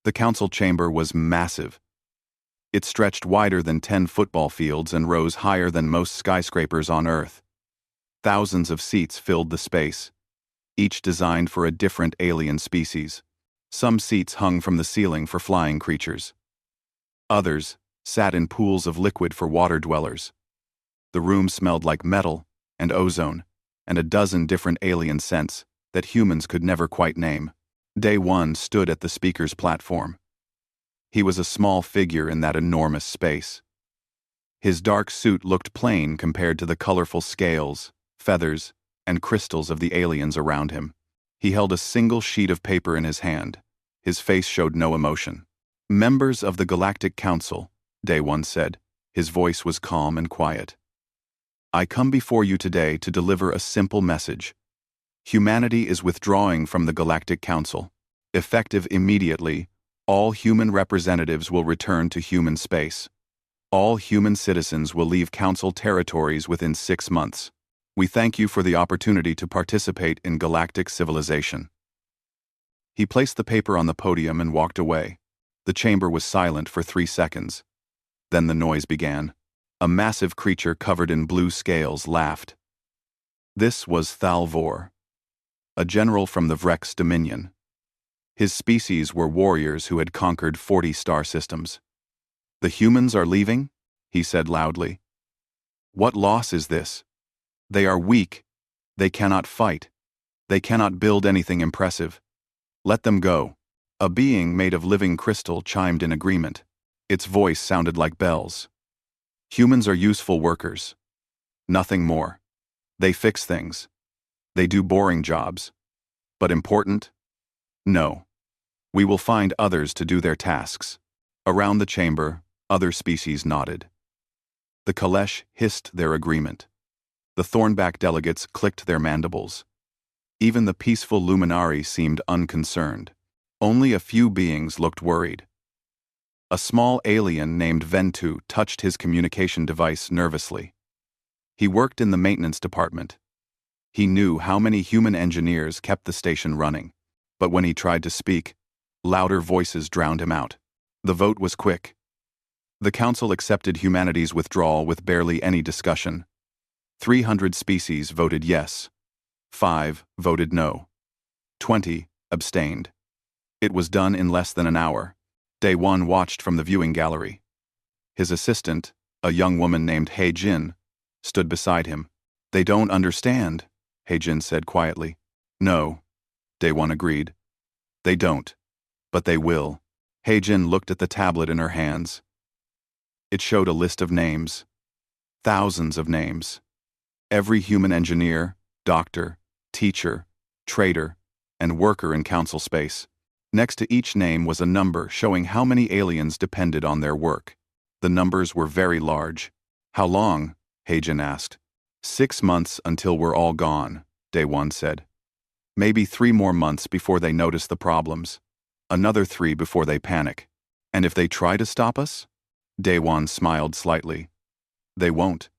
The council chamber was massive. It stretched wider than 10 football fields and rose higher than most skyscrapers on Earth. Thousands of seats filled the space, each designed for a different alien species. Some seats hung from the ceiling for flying creatures. Others sat in pools of liquid for water dwellers. The room smelled like metal and ozone and a dozen different alien scents that humans could never quite name. Day One stood at the speaker's platform. He was a small figure in that enormous space. His dark suit looked plain compared to the colorful scales, feathers, and crystals of the aliens around him. He held a single sheet of paper in his hand. His face showed no emotion. "Members of the Galactic Council," Day One said. His voice was calm and quiet. "I come before you today to deliver a simple message. Humanity is withdrawing from the Galactic Council. Effective immediately, all human representatives will return to human space. All human citizens will leave Council territories within 6 months. We thank you for the opportunity to participate in galactic civilization." He placed the paper on the podium and walked away. The chamber was silent for 3 seconds. Then the noise began. A massive creature covered in blue scales laughed. This was Thalvor, a general from the Vrex Dominion. His species were warriors who had conquered 40 star systems. "The humans are leaving?" he said loudly. "What loss is this? They are weak. They cannot fight. They cannot build anything impressive. Let them go." A being made of living crystal chimed in agreement. Its voice sounded like bells. "Humans are useful workers. Nothing more. They fix things. They do boring jobs. But important? No. We will find others to do their tasks." Around the chamber, other species nodded. The Kalesh hissed their agreement. The Thornback delegates clicked their mandibles. Even the peaceful Luminari seemed unconcerned. Only a few beings looked worried. A small alien named Ventu touched his communication device nervously. He worked in the maintenance department. He knew how many human engineers kept the station running, but when he tried to speak, louder voices drowned him out. The vote was quick. The Council accepted humanity's withdrawal with barely any discussion. 300 species voted yes. 5 voted no. 20 abstained. It was done in less than an hour. Day One watched from the viewing gallery. His assistant, a young woman named Hei Jin, stood beside him. "They don't understand," Hei Jin said quietly. "No," Day One agreed. "They don't. But they will." Hei Jin looked at the tablet in her hands. It showed a list of names. Thousands of names. Every human engineer, doctor, teacher, trader, and worker in Council space. Next to each name was a number showing how many aliens depended on their work. The numbers were very large. "How long?" Hei Jin asked. 6 months until we're all gone, Day One said. "Maybe 3 more months before they notice the problems. Another 3 before they panic. And if they try to stop us?" Day One smiled slightly. "They won't.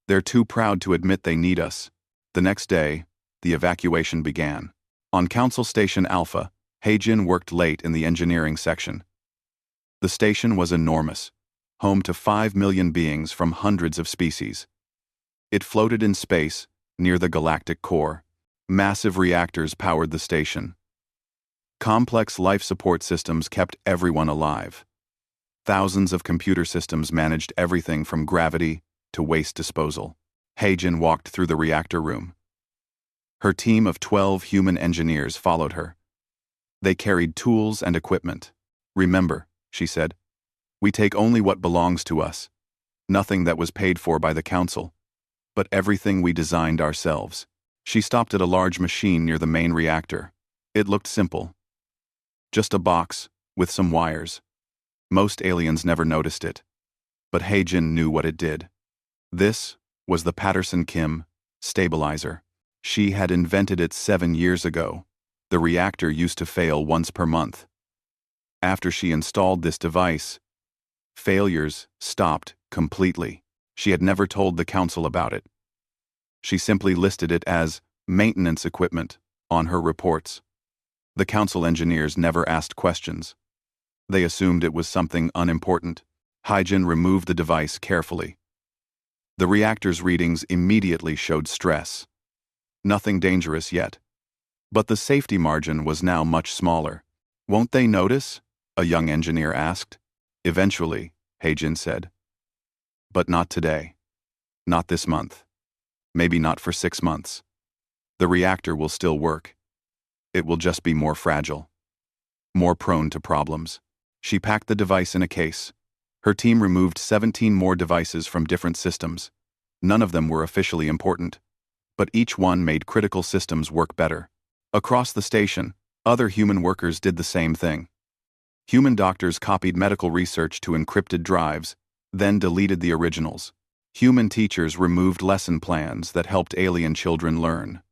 They're too proud to admit they need us." The next day, the evacuation began. On Council Station Alpha, Hei Jin worked late in the engineering section. The station was enormous, home to 5 million beings from hundreds of species. It floated in space, near the galactic core. Massive reactors powered the station. Complex life support systems kept everyone alive. Thousands of computer systems managed everything from gravity to waste disposal. Hei Jin walked through the reactor room. Her team of 12 human engineers followed her. They carried tools and equipment. "Remember," she said, "we take only what belongs to us. Nothing that was paid for by the Council, but everything we designed ourselves." She stopped at a large machine near the main reactor. It looked simple. Just a box with some wires. Most aliens never noticed it, but Hei Jin knew what it did. This was the Patterson-Kim stabilizer. She had invented it 7 years ago. The reactor used to fail once per month. After she installed this device, failures stopped completely. She had never told the Council about it. She simply listed it as maintenance equipment on her reports. The Council engineers never asked questions. They assumed it was something unimportant. Hyjin removed the device carefully. The reactor's readings immediately showed stress. Nothing dangerous yet. But the safety margin was now much smaller. "Won't they notice?" a young engineer asked. "Eventually," Hyjin said. "But not today. Not this month. Maybe not for 6 months. The reactor will still work. It will just be more fragile. More prone to problems." She packed the device in a case. Her team removed 17 more devices from different systems. None of them were officially important, but each one made critical systems work better. Across the station, other human workers did the same thing. Human doctors copied medical research to encrypted drives, then deleted the originals. Human teachers removed lesson plans that helped alien children learn.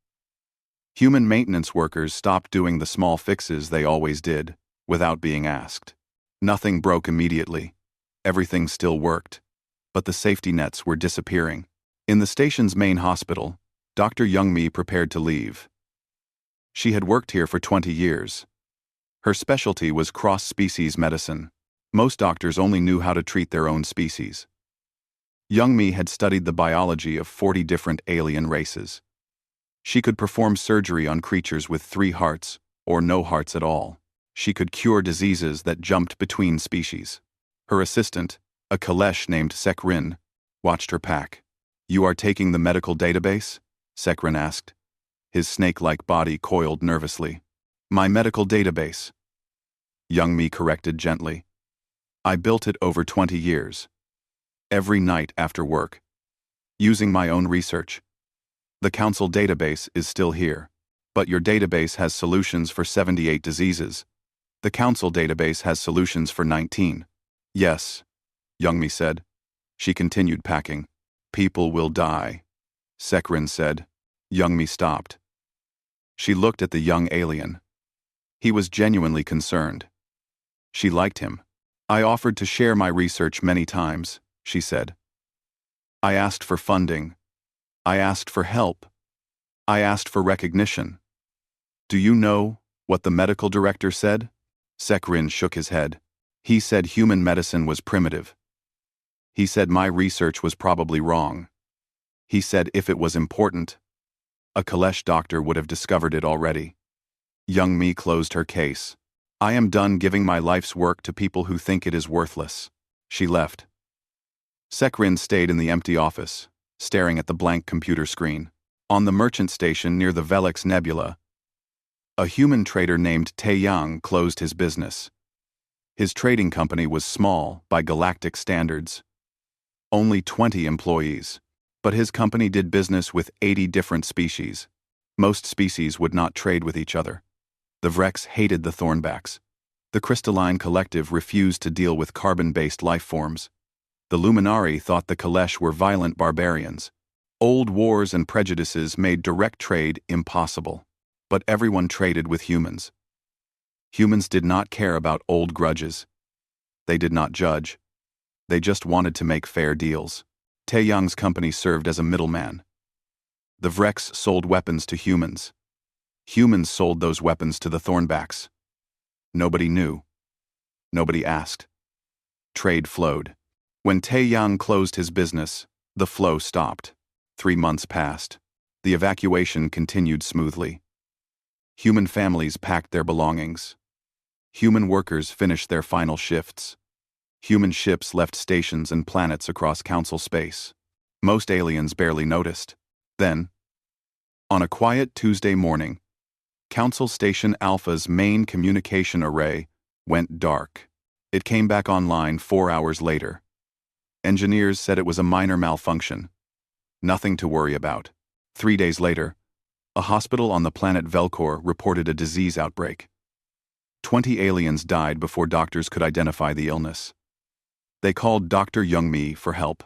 Human maintenance workers stopped doing the small fixes they always did, without being asked. Nothing broke immediately. Everything still worked. But the safety nets were disappearing. In the station's main hospital, Dr. Youngmi prepared to leave. She had worked here for 20 years. Her specialty was cross-species medicine. Most doctors only knew how to treat their own species. Youngmi had studied the biology of 40 different alien races. She could perform surgery on creatures with 3 hearts, or no hearts at all. She could cure diseases that jumped between species. Her assistant, a Kalesh named Sekrin, watched her pack. "You are taking the medical database?" Sekrin asked. His snake-like body coiled nervously. "My medical database," Youngmi corrected gently. "I built it over 20 years. Every night after work. Using my own research. The council database is still here. But your database has solutions for 78 diseases. The council database has solutions for 19. "Yes," Youngmi said. She continued packing. "People will die," Sekrin said. Youngmi stopped. She looked at the young alien. He was genuinely concerned. She liked him. "I offered to share my research many times," she said. "I asked for funding. I asked for help. I asked for recognition. Do you know what the medical director said?" Sekrin shook his head. "He said human medicine was primitive. He said my research was probably wrong. He said if it was important, a Kalesh doctor would have discovered it already." Youngmi closed her case. "I am done giving my life's work to people who think it is worthless." She left. Sekrin stayed in the empty office, staring at the blank computer screen. On the merchant station near the Velix Nebula, a human trader named Taeyang closed his business. His trading company was small by galactic standards. Only 20 employees. But his company did business with 80 different species. Most species would not trade with each other. The Vrex hated the Thornbacks. The Crystalline Collective refused to deal with carbon-based life forms. The Luminari thought the Kalesh were violent barbarians. Old wars and prejudices made direct trade impossible. But everyone traded with humans. Humans did not care about old grudges. They did not judge. They just wanted to make fair deals. Taeyang's company served as a middleman. The Vrex sold weapons to humans. Humans sold those weapons to the Thornbacks. Nobody knew. Nobody asked. Trade flowed. When Taeyang closed his business, the flow stopped. 3 months passed. The evacuation continued smoothly. Human families packed their belongings. Human workers finished their final shifts. Human ships left stations and planets across council space. Most aliens barely noticed. Then, on a quiet Tuesday morning, Council Station Alpha's main communication array went dark. It came back online 4 hours later. Engineers said it was a minor malfunction. Nothing to worry about. 3 days later, a hospital on the planet Velcor reported a disease outbreak. 20 aliens died before doctors could identify the illness. They called Dr. Youngmi for help.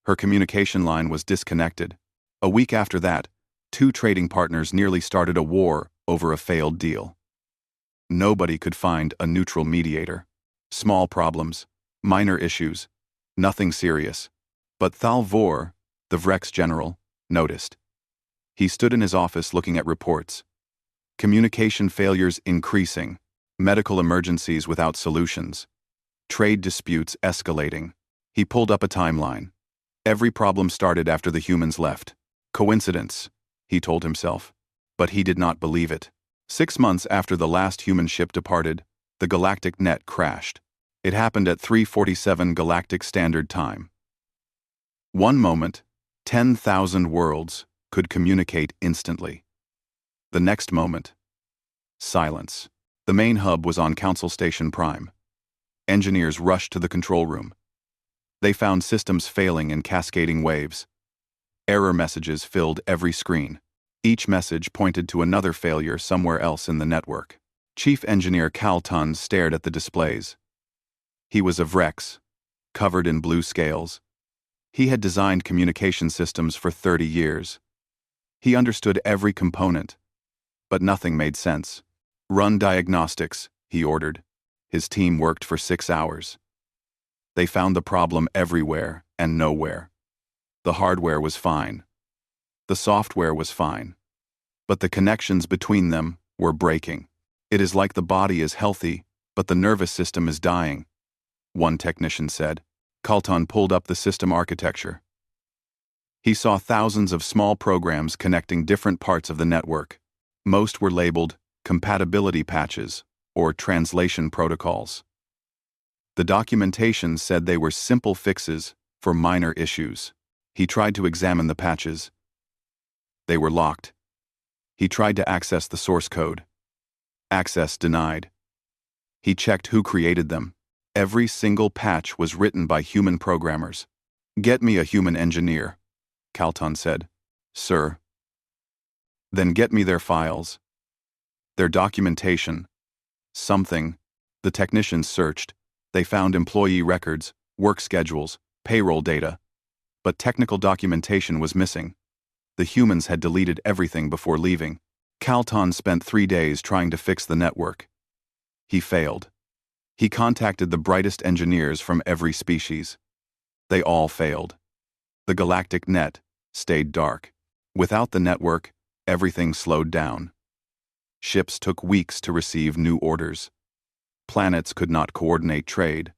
Her communication line was disconnected. A week after that, 2 trading partners nearly started a war over a failed deal. Nobody could find a neutral mediator. Small problems, minor issues, nothing serious. But Thalvor, the Vrex general, noticed. He stood in his office looking at reports. Communication failures increasing, medical emergencies without solutions. Trade disputes escalating. He pulled up a timeline. Every problem started after the humans left. Coincidence, he told himself. But he did not believe it. 6 months after the last human ship departed, the galactic net crashed. It happened at 3:47 Galactic Standard Time. One moment, 10,000 worlds could communicate instantly. The next moment, silence. The main hub was on Council Station Prime. Engineers rushed to the control room. They found systems failing in cascading waves. Error messages filled every screen. Each message pointed to another failure somewhere else in the network. Chief Engineer Calton stared at the displays. He was of Rex, covered in blue scales. He had designed communication systems for 30 years. He understood every component, but nothing made sense. Run diagnostics, he ordered. His team worked for 6 hours. They found the problem everywhere and nowhere. The hardware was fine. The software was fine. But the connections between them were breaking. It is like the body is healthy, but the nervous system is dying, one technician said. Calton pulled up the system architecture. He saw thousands of small programs connecting different parts of the network. Most were labeled compatibility patches or translation protocols. The documentation said they were simple fixes for minor issues. He tried to examine the patches. They were locked. He tried to access the source code. Access denied. He checked who created them. Every single patch was written by human programmers. "Get me a human engineer," Calton said. "Sir." "Then get me their files. Their documentation." Something. The technicians searched. They found employee records, work schedules, payroll data. But technical documentation was missing. The humans had deleted everything before leaving. Calton spent 3 days trying to fix the network. He failed. He contacted the brightest engineers from every species. They all failed. The galactic net stayed dark. Without the network, everything slowed down. Ships took weeks to receive new orders. Planets could not coordinate trade.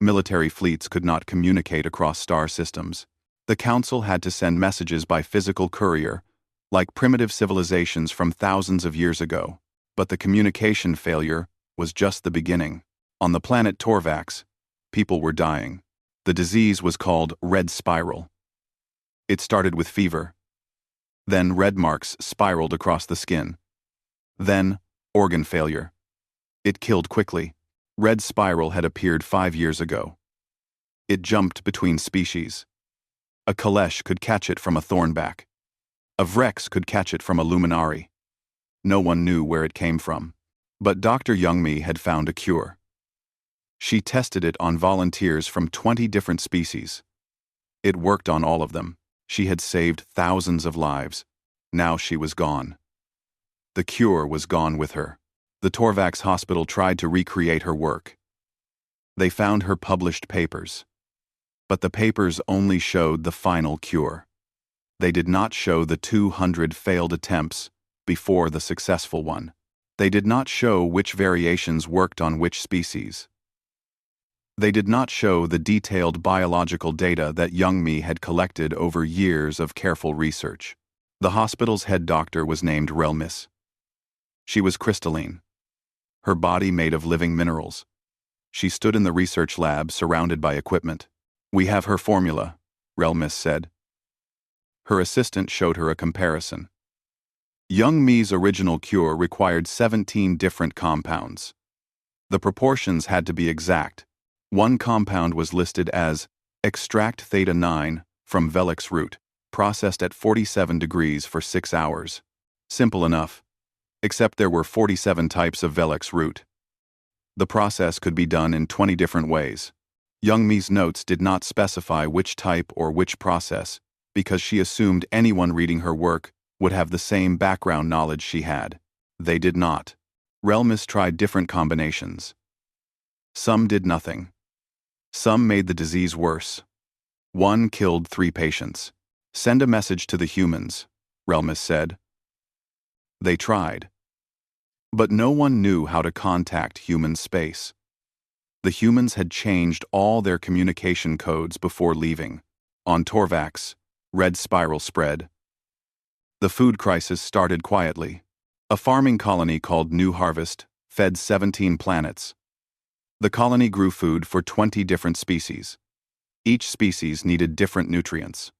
Military fleets could not communicate across star systems. The Council had to send messages by physical courier, like primitive civilizations from thousands of years ago. But the communication failure was just the beginning. On the planet Torvax, people were dying. The disease was called red spiral. It started with fever. Then red marks spiraled across the skin. Then organ failure. It killed quickly. Red spiral had appeared 5 years ago. It jumped between species. A Kalesh could catch it from a thornback. A Vrex could catch it from a luminari. No one knew where it came from. But Dr. Youngmi had found a cure. She tested it on volunteers from 20 different species. It worked on all of them. She had saved thousands of lives. Now she was gone. The cure was gone with her. The Torvax hospital tried to recreate her work. They found her published papers. But the papers only showed the final cure. They did not show the 200 failed attempts before the successful one. They did not show which variations worked on which species. They did not show the detailed biological data that Youngmi had collected over years of careful research. The hospital's head doctor was named Relmis. She was crystalline. Her body made of living minerals. She stood in the research lab surrounded by equipment. "We have her formula," Relmis said. Her assistant showed her a comparison. Youngmi's original cure required 17 different compounds. The proportions had to be exact. One compound was listed as extract theta 9 from Velix root, processed at 47 degrees for 6 hours. Simple enough, except there were 47 types of Velix root. The process could be done in 20 different ways. Youngmi's notes did not specify which type or which process, because she assumed anyone reading her work would have the same background knowledge she had. They did not. Relmis tried different combinations. Some did nothing. Some made the disease worse. One killed 3 patients. "Send a message to the humans," Relmis said. They tried. But no one knew how to contact human space. The humans had changed all their communication codes before leaving. On Torvax, red spiral spread. The food crisis started quietly. A farming colony called New Harvest fed 17 planets. The colony grew food for 20 different species. Each species needed different nutrients.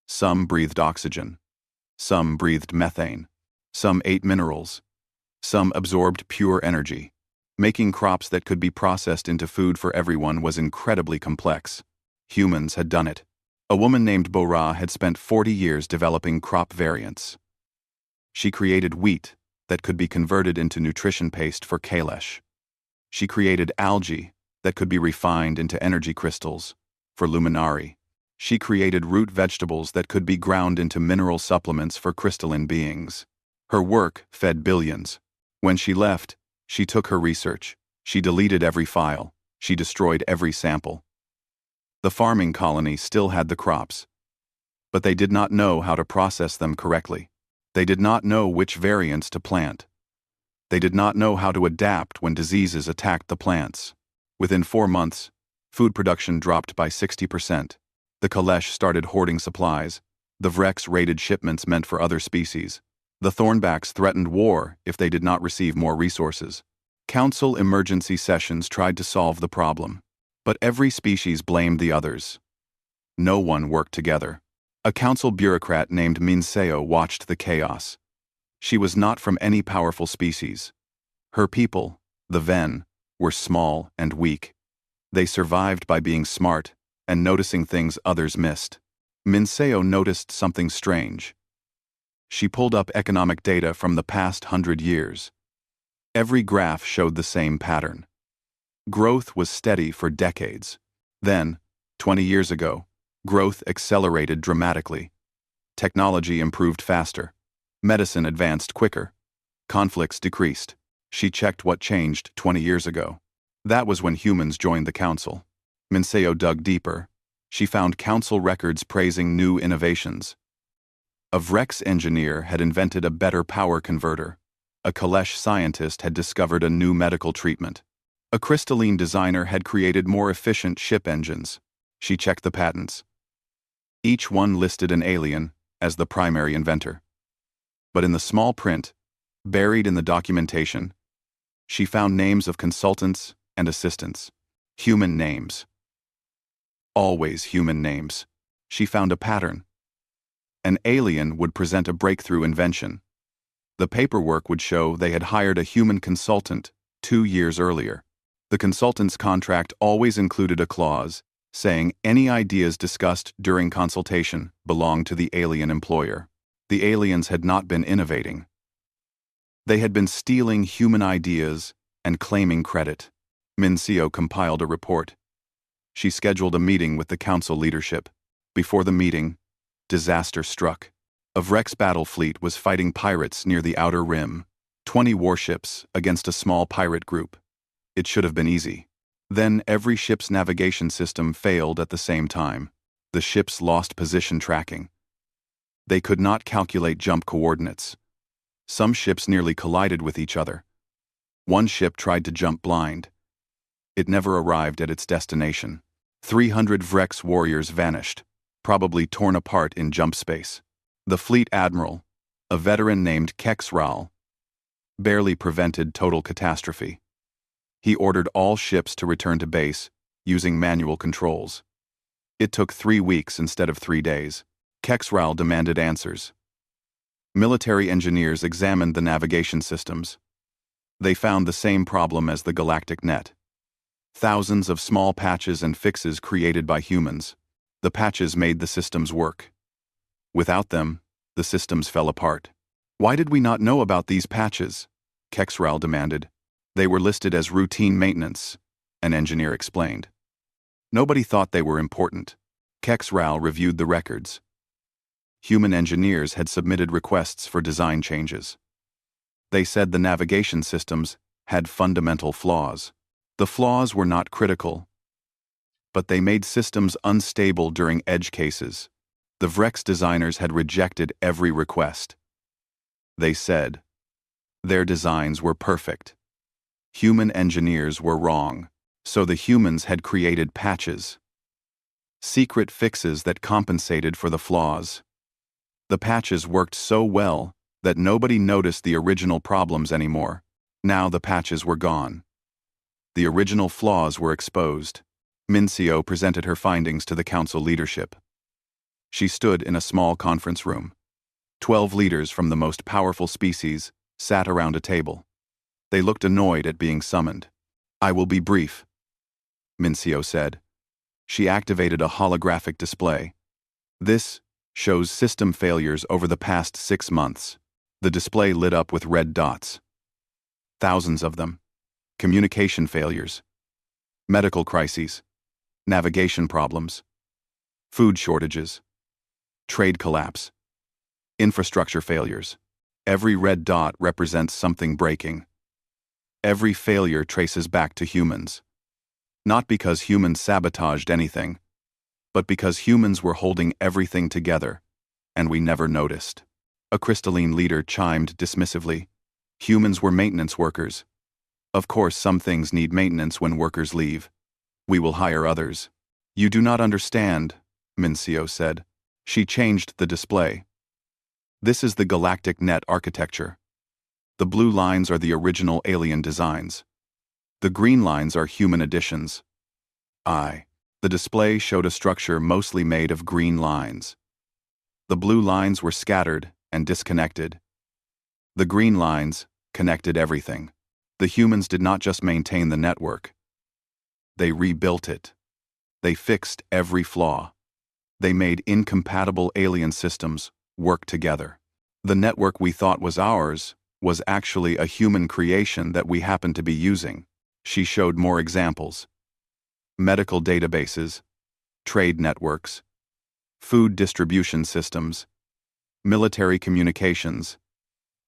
Some breathed oxygen. Some breathed methane. Some ate minerals. Some absorbed pure energy. Making crops that could be processed into food for everyone was incredibly complex. Humans had done it. A woman named Bora had spent 40 years developing crop variants. She created wheat that could be converted into nutrition paste for Kailash. She created algae that could be refined into energy crystals for Luminari. She created root vegetables that could be ground into mineral supplements for crystalline beings. Her work fed billions. When she left, she took her research. She deleted every file. She destroyed every sample. The farming colony still had the crops, but they did not know how to process them correctly. They did not know which variants to plant. They did not know how to adapt when diseases attacked the plants. Within 4 months, food production dropped by 60%. The Kalesh started hoarding supplies. The Vrex raided shipments meant for other species. The Thornbacks threatened war if they did not receive more resources. Council emergency sessions tried to solve the problem, but every species blamed the others. No one worked together. A council bureaucrat named Minseo watched the chaos. She was not from any powerful species. Her people, the Ven, were small and weak. They survived by being smart and noticing things others missed. Minseo noticed something strange. She pulled up economic data from the past 100 years. Every graph showed the same pattern. Growth was steady for decades. Then, 20 years ago, growth accelerated dramatically. Technology improved faster. Medicine advanced quicker. Conflicts decreased. She checked what changed 20 years ago. That was when humans joined the council. Minseo dug deeper. She found council records praising new innovations. A Vrex engineer had invented a better power converter. A Kalesh scientist had discovered a new medical treatment. A crystalline designer had created more efficient ship engines. She checked the patents. Each one listed an alien as the primary inventor. But in the small print, buried in the documentation, she found names of consultants and assistants. Human names. Always human names. She found a pattern. An alien would present a breakthrough invention. The paperwork would show they had hired a human consultant 2 years earlier. The consultant's contract always included a clause saying any ideas discussed during consultation belonged to the alien employer. The aliens had not been innovating. They had been stealing human ideas and claiming credit. Minseo compiled a report. She scheduled a meeting with the council leadership. Before the meeting, disaster struck. A Vrex battle fleet was fighting pirates near the Outer Rim, 20 warships against a small pirate group. It should have been easy. Then every ship's navigation system failed at the same time. The ships lost position tracking. They could not calculate jump coordinates. Some ships nearly collided with each other. One ship tried to jump blind. It never arrived at its destination. 300 Vrex warriors vanished, probably torn apart in jump space. The fleet admiral, a veteran named Kexral, barely prevented total catastrophe. He ordered all ships to return to base using manual controls. It took 3 weeks instead of 3 days. Kexral demanded answers. Military engineers examined the navigation systems. They found the same problem as the galactic net. Thousands of small patches and fixes created by humans. The patches made the systems work. Without them, the systems fell apart. Why did we not know about these patches? Kexral demanded. They were listed as routine maintenance, an engineer explained. Nobody thought they were important. Kexral reviewed the records. Human engineers had submitted requests for design changes. They said the navigation systems had fundamental flaws. The flaws were not critical, but they made systems unstable during edge cases. The Vrex designers had rejected every request. They said their designs were perfect. Human engineers were wrong. So the humans had created patches. Secret fixes that compensated for the flaws. The patches worked so well that nobody noticed the original problems anymore. Now the patches were gone. The original flaws were exposed. Mincio presented her findings to the council leadership. She stood in a small conference room. 12 leaders from the most powerful species sat around a table. They looked annoyed at being summoned. "I will be brief," Mincio said. She activated a holographic display. "This shows system failures over the past 6 months. The display lit up with red dots. Thousands of them. Communication failures. Medical crises. Navigation problems. Food shortages. Trade collapse. Infrastructure failures. Every red dot represents something breaking. Every failure traces back to humans. Not because humans sabotaged anything, but because humans were holding everything together, and we never noticed." A crystalline leader chimed dismissively. "Humans were maintenance workers. Of course, some things need maintenance when workers leave. We will hire others." "You do not understand," Mincio said. She changed the display. "This is the galactic net architecture. The blue lines are the original alien designs. The green lines are human additions." The display showed a structure mostly made of green lines. The blue lines were scattered and disconnected. The green lines connected everything. The humans did not just maintain the network. They rebuilt it. They fixed every flaw. They made incompatible alien systems work together. The network we thought was ours was actually a human creation that we happened to be using. She showed more examples. Medical databases, trade networks, food distribution systems, military communications,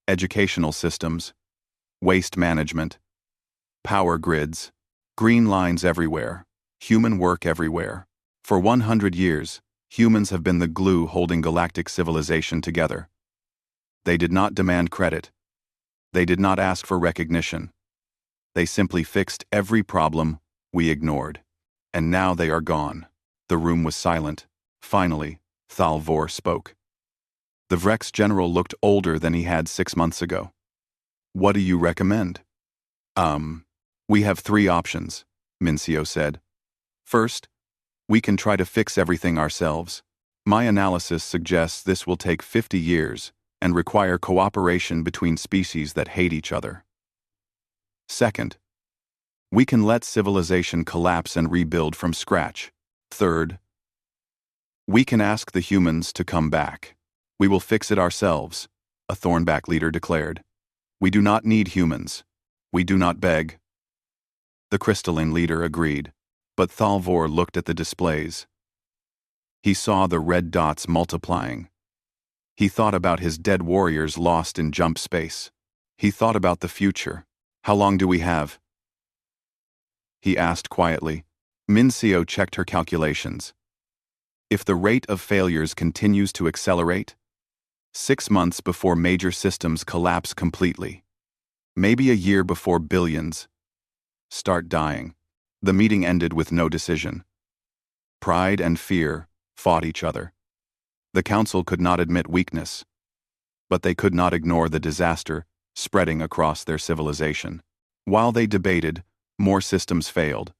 educational systems, waste management, power grids, green lines everywhere, human work everywhere. For 100 years, humans have been the glue holding galactic civilization together. They did not demand credit. They did not ask for recognition. They simply fixed every problem we ignored. And now they are gone. The room was silent. Finally, Thalvor spoke. The Vrex general looked older than he had 6 months ago. "What do you recommend?" We have 3 options," Mincio said. "First, we can try to fix everything ourselves. My analysis suggests this will take 50 years and require cooperation between species that hate each other. Second, we can let civilization collapse and rebuild from scratch. Third, we can ask the humans to come back. We will fix it ourselves," a Thornback leader declared. "We do not need humans. We do not beg." The crystalline leader agreed, but Thalvor looked at the displays. He saw the red dots multiplying. He thought about his dead warriors lost in jump space. He thought about the future. "How long do we have?" he asked quietly. Mincio checked her calculations. "If the rate of failures continues to accelerate, 6 months before major systems collapse completely. Maybe a year before billions start dying." The meeting ended with no decision. Pride and fear fought each other. The council could not admit weakness, but they could not ignore the disaster spreading across their civilization. While they debated, more systems failed.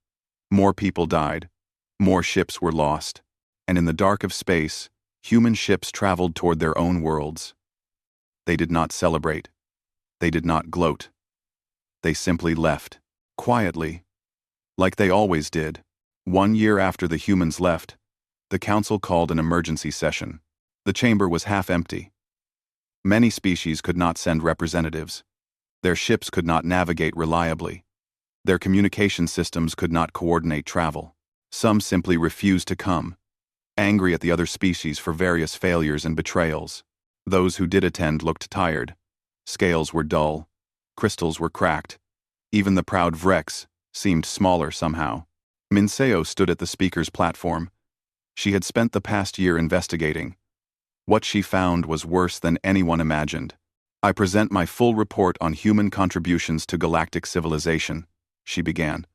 More people died. More ships were lost. And in the dark of space, human ships traveled toward their own worlds. They did not celebrate. They did not gloat. They simply left, quietly, like they always did. 1 year after the humans left, the council called an emergency session. The chamber was half empty. Many species could not send representatives. Their ships could not navigate reliably. Their communication systems could not coordinate travel. Some simply refused to come, angry at the other species for various failures and betrayals. Those who did attend looked tired. Scales were dull. Crystals were cracked. Even the proud Vrex seemed smaller somehow. Mincio stood at the speaker's platform. She had spent the past year investigating. What she found was worse than anyone imagined. "I present my full report on human contributions to galactic civilization," she began.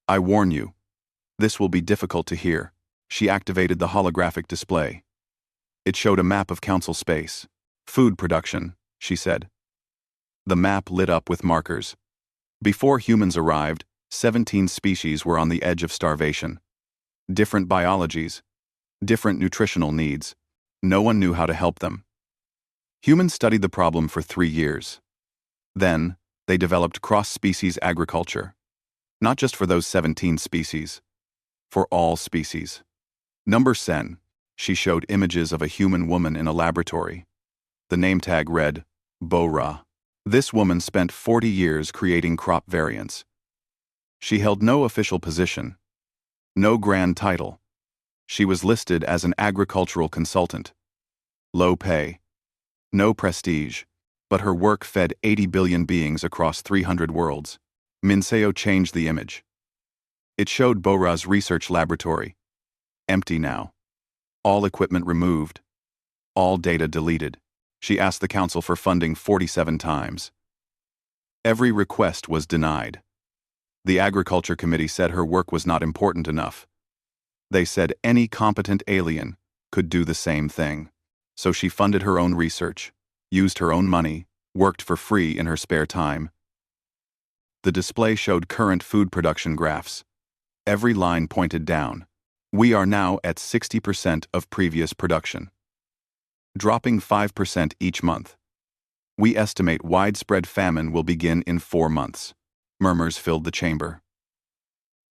I warn you, this will be difficult to hear. She activated the holographic display. It showed a map of council space. Food production, she said. The map lit up with markers. Before humans arrived, 17 species were on the edge of starvation. Different biologies, different nutritional needs. No one knew how to help them. Humans studied the problem for 3 years. Then, they developed cross-species agriculture. Not just for those 17 species. For all species. Number Sen, she showed images of a human woman in a laboratory. The name tag read, Bo-Ra. This woman spent 40 years creating crop variants. She held no official position. No grand title. She was listed as an agricultural consultant. Low pay. No prestige. But her work fed 80 billion beings across 300 worlds. Minseo changed the image. It showed Bo-Ra's research laboratory. Empty now. All equipment removed. All data deleted. She asked the council for funding 47 times. Every request was denied. The Agriculture Committee said her work was not important enough. They said any competent alien could do the same thing. So she funded her own research, used her own money, worked for free in her spare time. The display showed current food production graphs. Every line pointed down. We are now at 60% of previous production. Dropping 5% each month. We estimate widespread famine will begin in 4 months. Murmurs filled the chamber.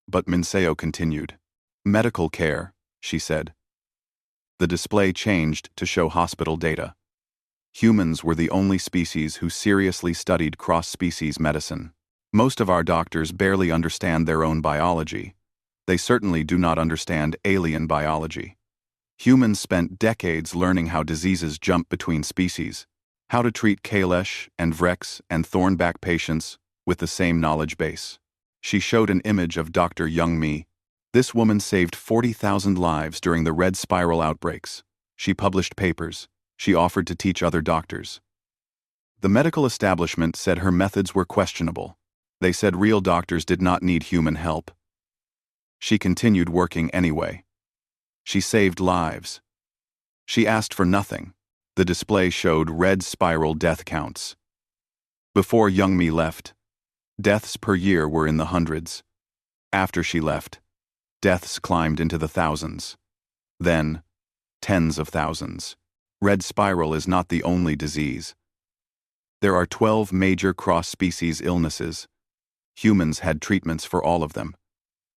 But Minseo continued. Medical care, she said. The display changed to show hospital data. Humans were the only species who seriously studied cross-species medicine. Most of our doctors barely understand their own biology. They certainly do not understand alien biology. Humans spent decades learning how diseases jump between species, how to treat Kalesh and Vrex and Thornback patients with the same knowledge base. She showed an image of Dr. Youngmi. This woman saved 40,000 lives during the red spiral outbreaks. She published papers. She offered to teach other doctors. The medical establishment said her methods were questionable. They said real doctors did not need human help. She continued working anyway. She saved lives. She asked for nothing. The display showed red spiral death counts. Before Youngmi left, deaths per year were in the hundreds. After she left, deaths climbed into the thousands. Then, tens of thousands. Red spiral is not the only disease. There are 12 major cross-species illnesses. Humans had treatments for all of them.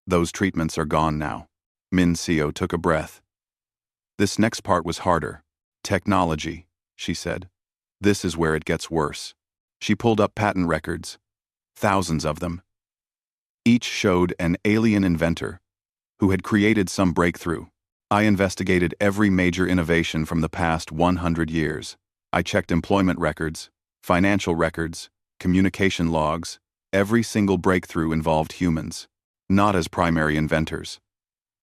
Those treatments are gone now. Minseo took a breath. This next part was harder. Technology, she said. This is where it gets worse. She pulled up patent records. Thousands of them. Each showed an alien inventor who had created some breakthrough. I investigated every major innovation from the past 100 years. I checked employment records, financial records, communication logs. Every single breakthrough involved humans, not as primary inventors,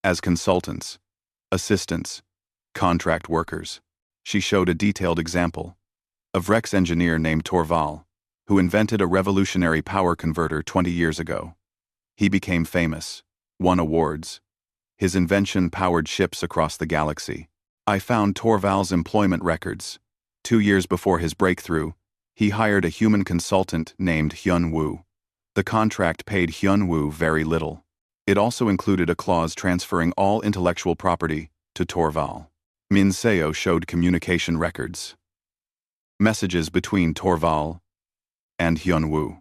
as consultants, assistants, contract workers. She showed a detailed example. A Vrex engineer named Torval, who invented a revolutionary power converter 20 years ago. He became famous, won awards. His invention powered ships across the galaxy. I found Torval's employment records. 2 years before his breakthrough, he hired a human consultant named Hyun Woo. The contract paid Hyun Woo very little. It also included a clause transferring all intellectual property to Torval. Minseo showed communication records. Messages between Torval and Hyun Woo.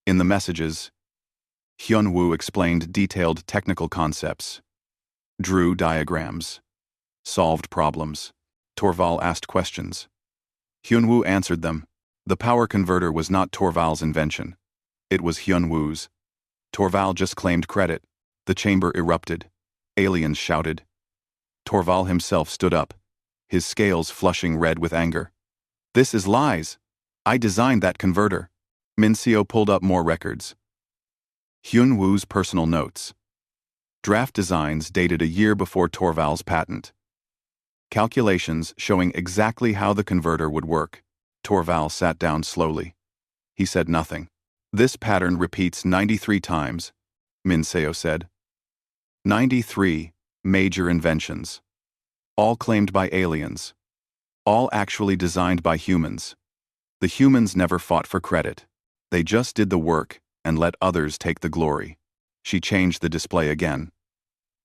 In the messages, Hyun Woo explained detailed technical concepts, drew diagrams, solved problems. Torval asked questions. Hyun Woo answered them. The power converter was not Torval's invention. It was Hyun Woo's. Torval just claimed credit. The chamber erupted. Aliens shouted. Torval himself stood up, his scales flushing red with anger. This is lies. I designed that converter. Minseo pulled up more records. Hyun Woo's personal notes. Draft designs dated a year before Torval's patent. Calculations showing exactly how the converter would work. Torval sat down slowly. He said nothing. This pattern repeats 93 times. Minseo said. 93 major inventions. All claimed by aliens. All actually designed by humans. The humans never fought for credit. They just did the work and let others take the glory. She changed the display again.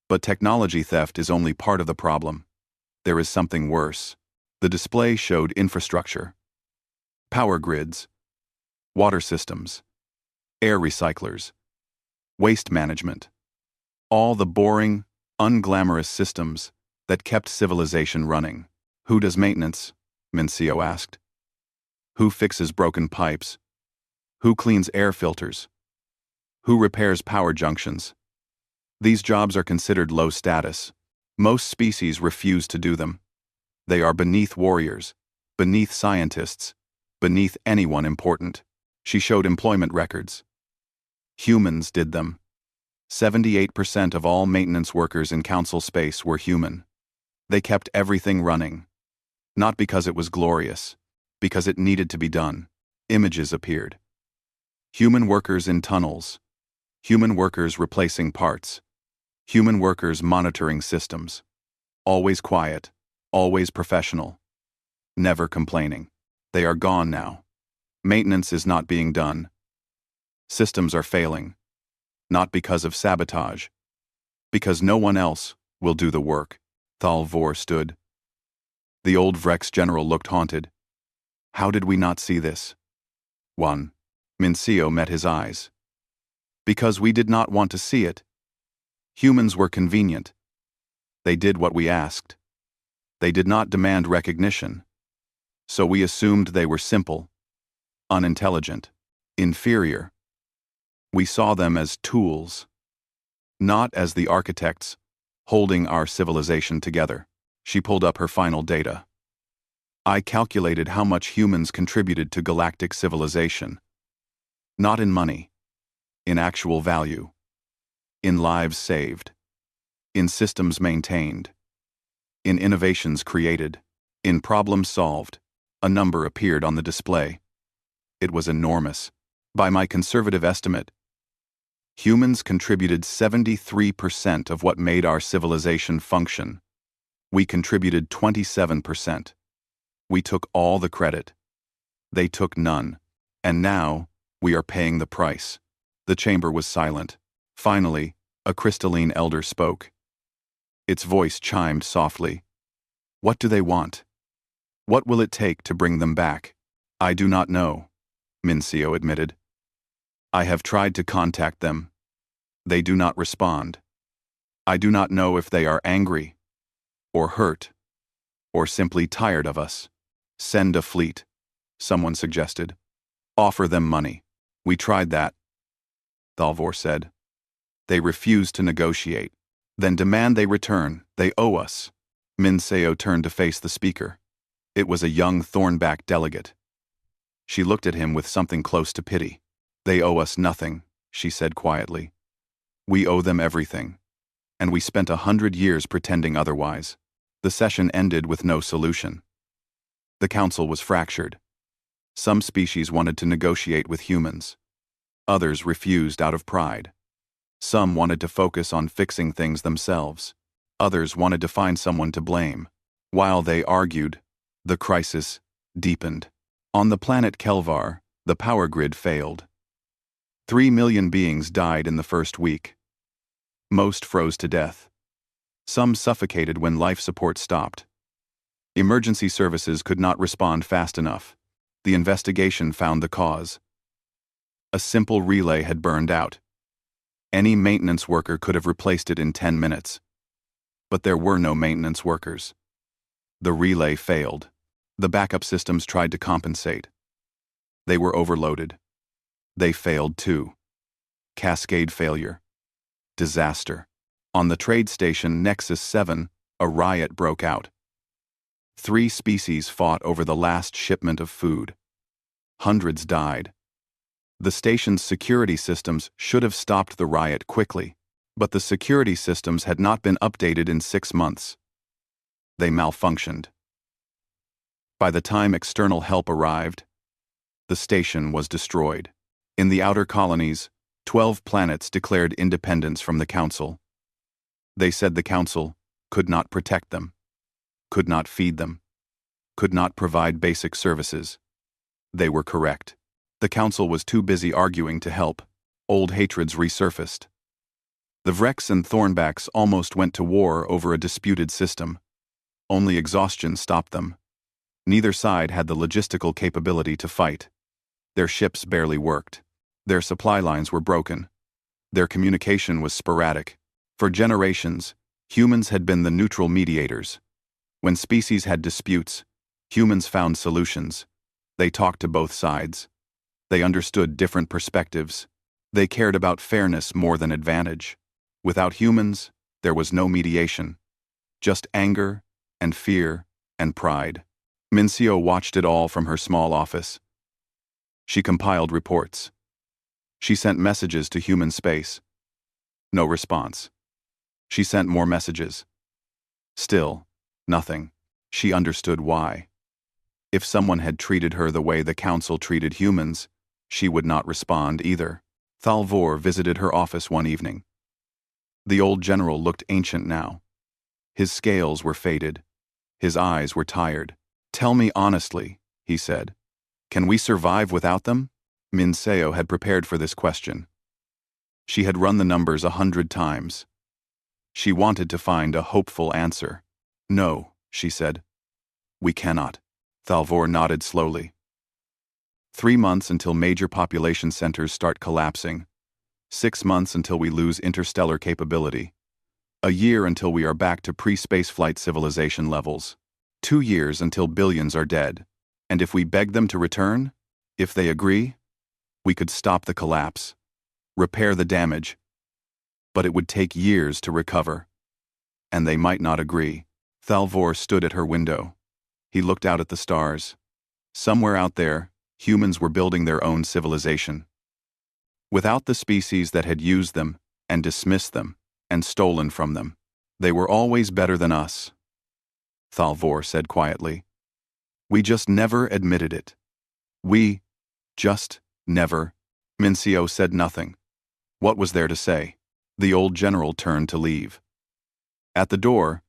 But technology theft is only part of the problem. There is something worse. The display showed infrastructure. Power grids. Water systems. Air recyclers. Waste management. All the boring, unglamorous systems that kept civilization running. Who does maintenance? Minseo asked. Who fixes broken pipes? Who cleans air filters? Who repairs power junctions? These jobs are considered low status. Most species refuse to do them. They are beneath warriors, beneath scientists, beneath anyone important. She showed employment records. Humans did them. 78% of all maintenance workers in council space were human. They kept everything running. Not because it was glorious, because it needed to be done. Images appeared. Human workers in tunnels. Human workers replacing parts. Human workers monitoring systems. Always quiet, always professional. Never complaining. They are gone now. Maintenance is not being done. Systems are failing. Not because of sabotage. Because no one else will do the work. Thalvor stood. The old Vrex general looked haunted. How did we not see this? 1. Minseo met his eyes. Because we did not want to see it. Humans were convenient. They did what we asked. They did not demand recognition. So we assumed they were simple, unintelligent, inferior. We saw them as tools, not as the architects holding our civilization together. She pulled up her final data. I calculated how much humans contributed to galactic civilization. Not in money, in actual value, in lives saved, in systems maintained, in innovations created, in problems solved. A number appeared on the display. It was enormous. By my conservative estimate, humans contributed 73% of what made our civilization function. We contributed 27%. We took all the credit. They took none. And now, we are paying the price. The chamber was silent. Finally, a crystalline elder spoke. Its voice chimed softly. What do they want? What will it take to bring them back? I do not know, Minseo admitted. I have tried to contact them. They do not respond. I do not know if they are angry, or hurt, or simply tired of us. Send a fleet, someone suggested. Offer them money. We tried that, Thalvor said. They refuse to negotiate. Then demand they return. They owe us. Minseo turned to face the speaker. It was a young Thornback delegate. She looked at him with something close to pity. They owe us nothing, she said quietly. We owe them everything. And we spent 100 years pretending otherwise. The session ended with no solution. The council was fractured. Some species wanted to negotiate with humans. Others refused out of pride. Some wanted to focus on fixing things themselves. Others wanted to find someone to blame. While they argued, the crisis deepened. On the planet Kelvar, the power grid failed. 3 million beings died in the first week. Most froze to death. Some suffocated when life support stopped. Emergency services could not respond fast enough. The investigation found the cause. A simple relay had burned out. Any maintenance worker could have replaced it in 10 minutes. But there were no maintenance workers. The relay failed. The backup systems tried to compensate. They were overloaded. They failed too. Cascade failure. Disaster. On the trade station Nexus 7, a riot broke out. 3 species fought over the last shipment of food. Hundreds died. The station's security systems should have stopped the riot quickly, but the security systems had not been updated in 6 months. They malfunctioned. By the time external help arrived, the station was destroyed. In the outer colonies, 12 planets declared independence from the Council. They said the Council could not protect them, could not feed them, could not provide basic services. They were correct. The Council was too busy arguing to help. Old hatreds resurfaced. The Vreks and Thornbacks almost went to war over a disputed system. Only exhaustion stopped them. Neither side had the logistical capability to fight. Their ships barely worked. Their supply lines were broken. Their communication was sporadic. For generations, humans had been the neutral mediators. When species had disputes, humans found solutions. They talked to both sides. They understood different perspectives. They cared about fairness more than advantage. Without humans, there was no mediation. Just anger and fear and pride. Mincio watched it all from her small office. She compiled reports. She sent messages to human space. No response. She sent more messages. Still, nothing. She understood why. If someone had treated her the way the Council treated humans, she would not respond either. Thalvor visited her office one evening. The old general looked ancient now. His scales were faded. His eyes were tired. "Tell me honestly," he said. "Can we survive without them?" Minseo had prepared for this question. She had run the numbers 100 times. She wanted to find a hopeful answer. "No," she said. "We cannot." Thalvor nodded slowly. 3 months until major population centers start collapsing. 6 months until we lose interstellar capability. A year until we are back to pre-spaceflight civilization levels. 2 years until billions are dead. And if we beg them to return, if they agree, we could stop the collapse, repair the damage. But it would take years to recover. And they might not agree. Thalvor stood at her window. He looked out at the stars. Somewhere out there, humans were building their own civilization. Without the species that had used them, and dismissed them, and stolen from them. They were always better than us, Thalvor said quietly. We just never admitted it. We just never. Mincio said nothing. What was there to say? The old general turned to leave. At the door,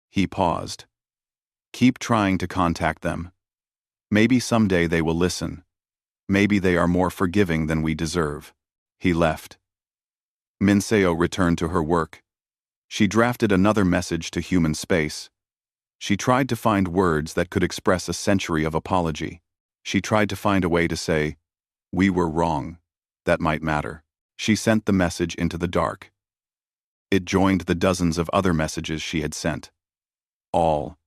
he paused. Keep trying to contact them. Maybe someday they will listen. Maybe they are more forgiving than we deserve. He left. Minseo returned to her work. She drafted another message to human space. She tried to find words that could express a century of apology. She tried to find a way to say, "We were wrong." That might matter. She sent the message into the dark. It joined the dozens of other messages she had sent. All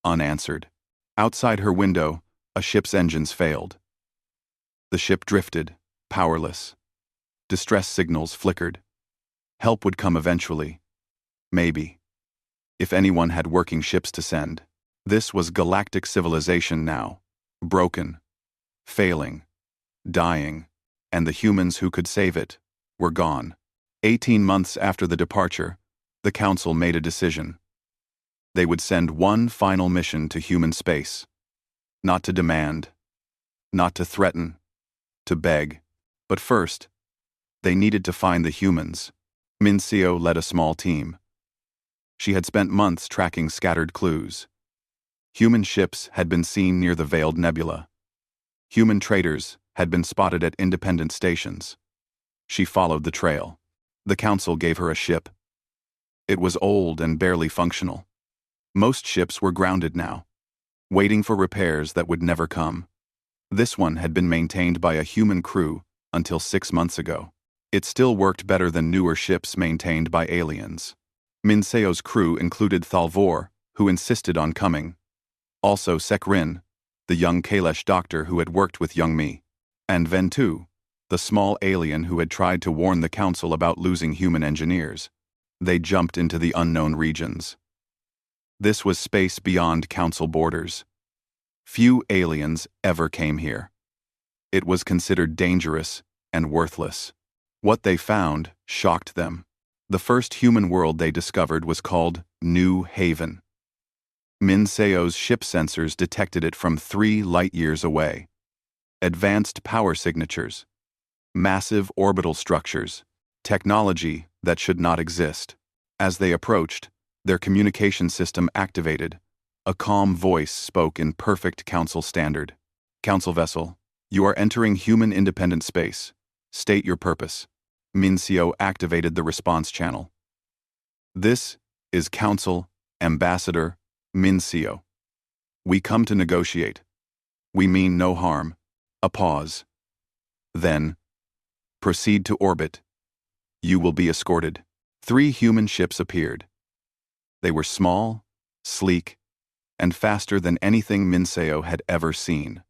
unanswered. Outside her window, a ship's engines failed. The ship drifted, powerless. Distress signals flickered. Help would come eventually. Maybe. If anyone had working ships to send. This was galactic civilization now. Broken. Failing. Dying. And the humans who could save it were gone. 18 months after the departure, the Council made a decision. They would send one final mission to human space. Not to demand. Not to threaten. To beg. But first, they needed to find the humans. Mincio led a small team. She had spent months tracking scattered clues. Human ships had been seen near the Veiled Nebula. Human traders had been spotted at independent stations. She followed the trail. The Council gave her a ship. It was old and barely functional. Most ships were grounded now, waiting for repairs that would never come. This one had been maintained by a human crew until 6 months ago. It still worked better than newer ships maintained by aliens. Minseo's crew included Thalvor, who insisted on coming. Also Sekrin, the young Kalesh doctor who had worked with young me. And Ventu, the small alien who had tried to warn the Council about losing human engineers. They jumped into the unknown regions. This was space beyond Council borders. Few aliens ever came here. It was considered dangerous and worthless. What they found shocked them. The first human world they discovered was called New Haven. Minseo's ship sensors detected it from 3 light-years away. Advanced power signatures. Massive orbital structures. Technology that should not exist. As they approached, their communication system activated. A calm voice spoke in perfect council standard. Council vessel, you are entering human independent space. State your purpose. Mincio activated the response channel. This is Council Ambassador Mincio. We come to negotiate. We mean no harm. A pause. Then, proceed to orbit. You will be escorted. 3 human ships appeared. They were small, sleek, and faster than anything Mincio had ever seen.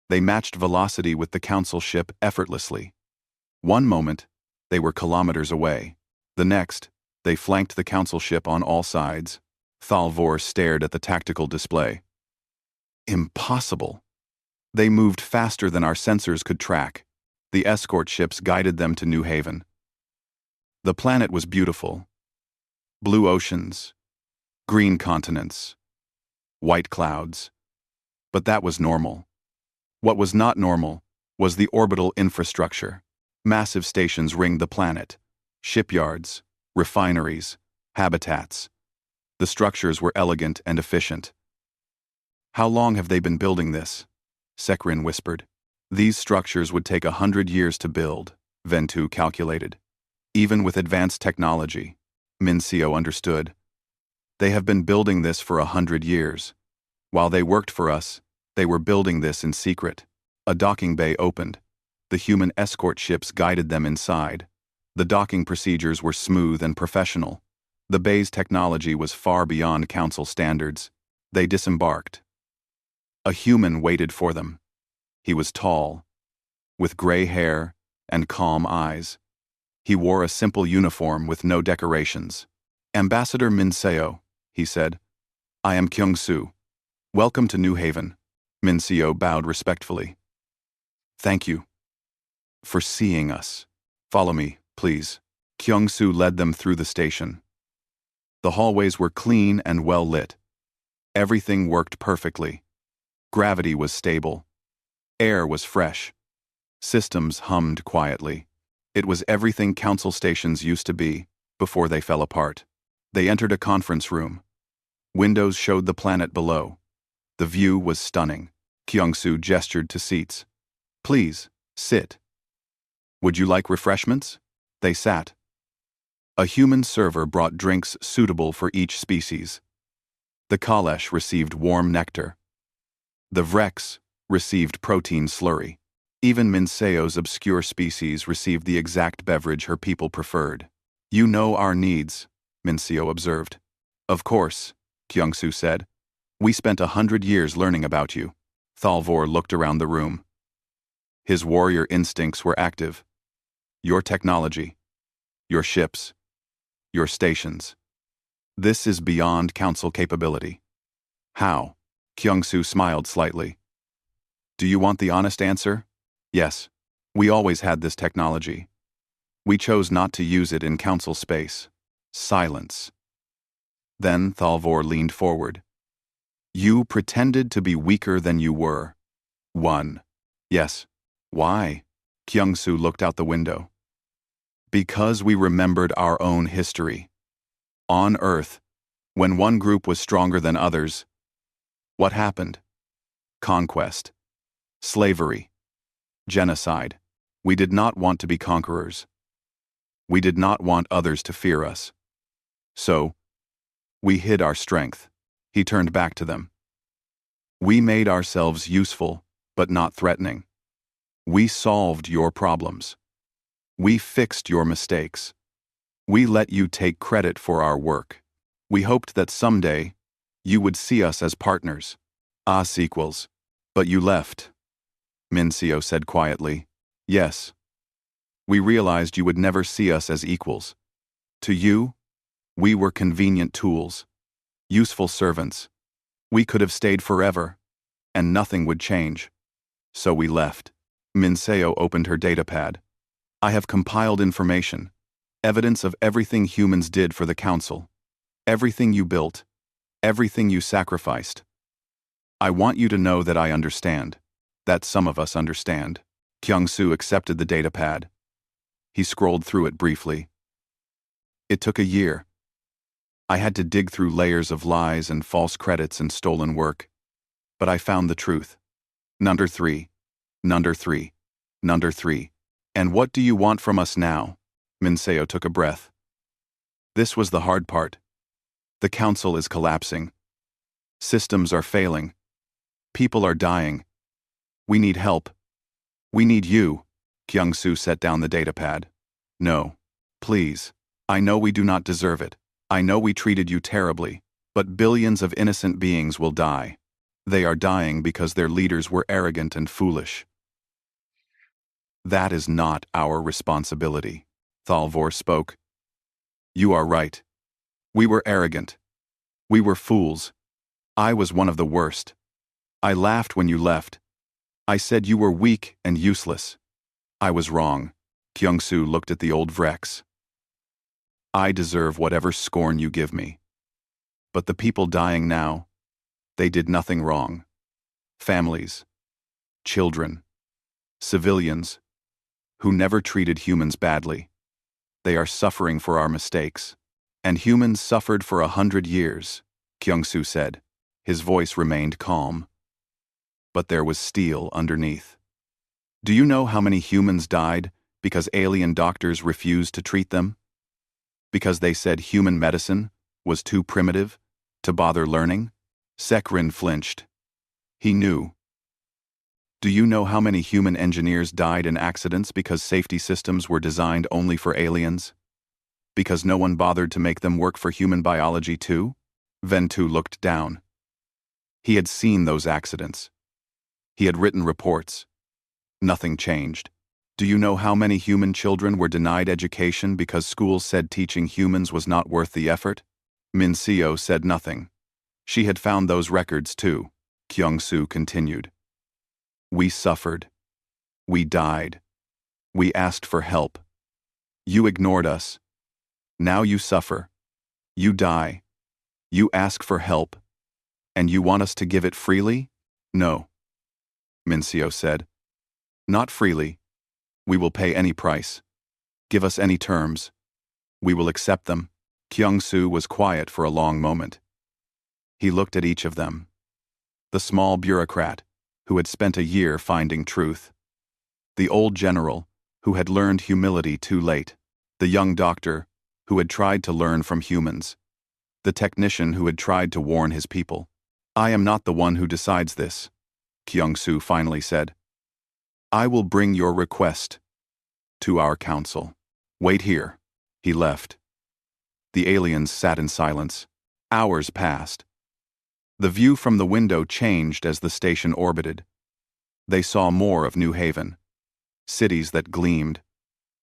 They matched velocity with the council ship effortlessly. One moment, they were kilometers away. The next, they flanked the council ship on all sides. Thalvor stared at the tactical display. Impossible. They moved faster than our sensors could track. The escort ships guided them to New Haven. The planet was beautiful. Blue oceans, green continents, white clouds. But that was normal. What was not normal was the orbital infrastructure. Massive stations ringed the planet. Shipyards, refineries, habitats. The structures were elegant and efficient. How long have they been building this? Sekrin whispered. These structures would take 100 years to build, Ventu calculated. Even with advanced technology, Mincio understood. They have been building this for 100 years. While they worked for us, they were building this in secret. A docking bay opened. The human escort ships guided them inside. The docking procedures were smooth and professional. The bay's technology was far beyond council standards. They disembarked. A human waited for them. He was tall, with gray hair and calm eyes. He wore a simple uniform with no decorations. Ambassador Mincio, he said. I am Kyung-Soo. Welcome to New Haven. Mincio bowed respectfully. Thank you for seeing us. Follow me, please. Kyung-Soo led them through the station. The hallways were clean and well lit. Everything worked perfectly. Gravity was stable. Air was fresh. Systems hummed quietly. It was everything council stations used to be before they fell apart. They entered a conference room. Windows showed the planet below. The view was stunning. Kyung-Soo gestured to seats. Please, sit. Would you like refreshments? They sat. A human server brought drinks suitable for each species. The Kalesh received warm nectar. The Vrex received protein slurry. Even Minceo's obscure species received the exact beverage her people preferred. You know our needs, Mincio observed. Of course, Kyung-Soo said. We spent 100 years learning about you. Thalvor looked around the room. His warrior instincts were active. Your technology, your ships, your stations. This is beyond council capability. How? Kyung-Soo smiled slightly. Do you want the honest answer? Yes. We always had this technology. We chose not to use it in council space. Silence. Then Thalvor leaned forward. You pretended to be weaker than you were. 1. Yes. Why? Kyung-Soo looked out the window. Because we remembered our own history. On Earth, when one group was stronger than others, what happened? Conquest. Slavery. Genocide. We did not want to be conquerors. We did not want others to fear us. So, we hid our strength. He turned back to them. We made ourselves useful, but not threatening. We solved your problems. We fixed your mistakes. We let you take credit for our work. We hoped that someday, you would see us as partners. Us equals. But you left. Mincio said quietly. Yes. We realized you would never see us as equals. To you, we were convenient tools. Useful servants. We could have stayed forever, and nothing would change. So we left. Mincio opened her datapad. I have compiled information, evidence of everything humans did for the Council. Everything you built, everything you sacrificed. I want you to know that I understand, that some of us understand. Kyung-soo accepted the datapad. He scrolled through it briefly. It took a year. I had to dig through layers of lies and false credits and stolen work. But I found the truth. Number 3. Number 3. Number 3. And what do you want from us now? Minseo took a breath. This was the hard part. The council is collapsing. Systems are failing. People are dying. We need help. We need you. Kyung-soo set down the datapad. No. Please. I know we do not deserve it. I know we treated you terribly. But billions of innocent beings will die. They are dying because their leaders were arrogant and foolish. That is not our responsibility. Thalvor spoke. You are right. We were arrogant. We were fools. I was one of the worst. I laughed when you left. I said you were weak and useless. I was wrong. Kyung-soo looked at the old Vrex. I deserve whatever scorn you give me. But the people dying now, they did nothing wrong. Families, children, civilians, who never treated humans badly. They are suffering for our mistakes. And humans suffered for 100 years, Kyung-soo said. His voice remained calm. But there was steel underneath. Do you know how many humans died because alien doctors refused to treat them? Because they said human medicine was too primitive to bother learning? Sekrin flinched. He knew. Do you know how many human engineers died in accidents because safety systems were designed only for aliens? Because no one bothered to make them work for human biology too? Ventu looked down. He had seen those accidents. He had written reports. Nothing changed. Do you know how many human children were denied education because schools said teaching humans was not worth the effort? Minseo said nothing. She had found those records too, Kyung-soo continued. We suffered. We died. We asked for help. You ignored us. Now you suffer. You die. You ask for help. And you want us to give it freely? No. Minseo said. Not freely. We will pay any price. Give us any terms. We will accept them. Kyung-soo was quiet for a long moment. He looked at each of them. The small bureaucrat, who had spent a year finding truth. The old general, who had learned humility too late. The young doctor, who had tried to learn from humans. The technician who had tried to warn his people. I am not the one who decides this, Kyung-soo finally said. I will bring your request to our council. Wait here. He left. The aliens sat in silence. Hours passed. The view from the window changed as the station orbited. They saw more of New Haven. Cities that gleamed.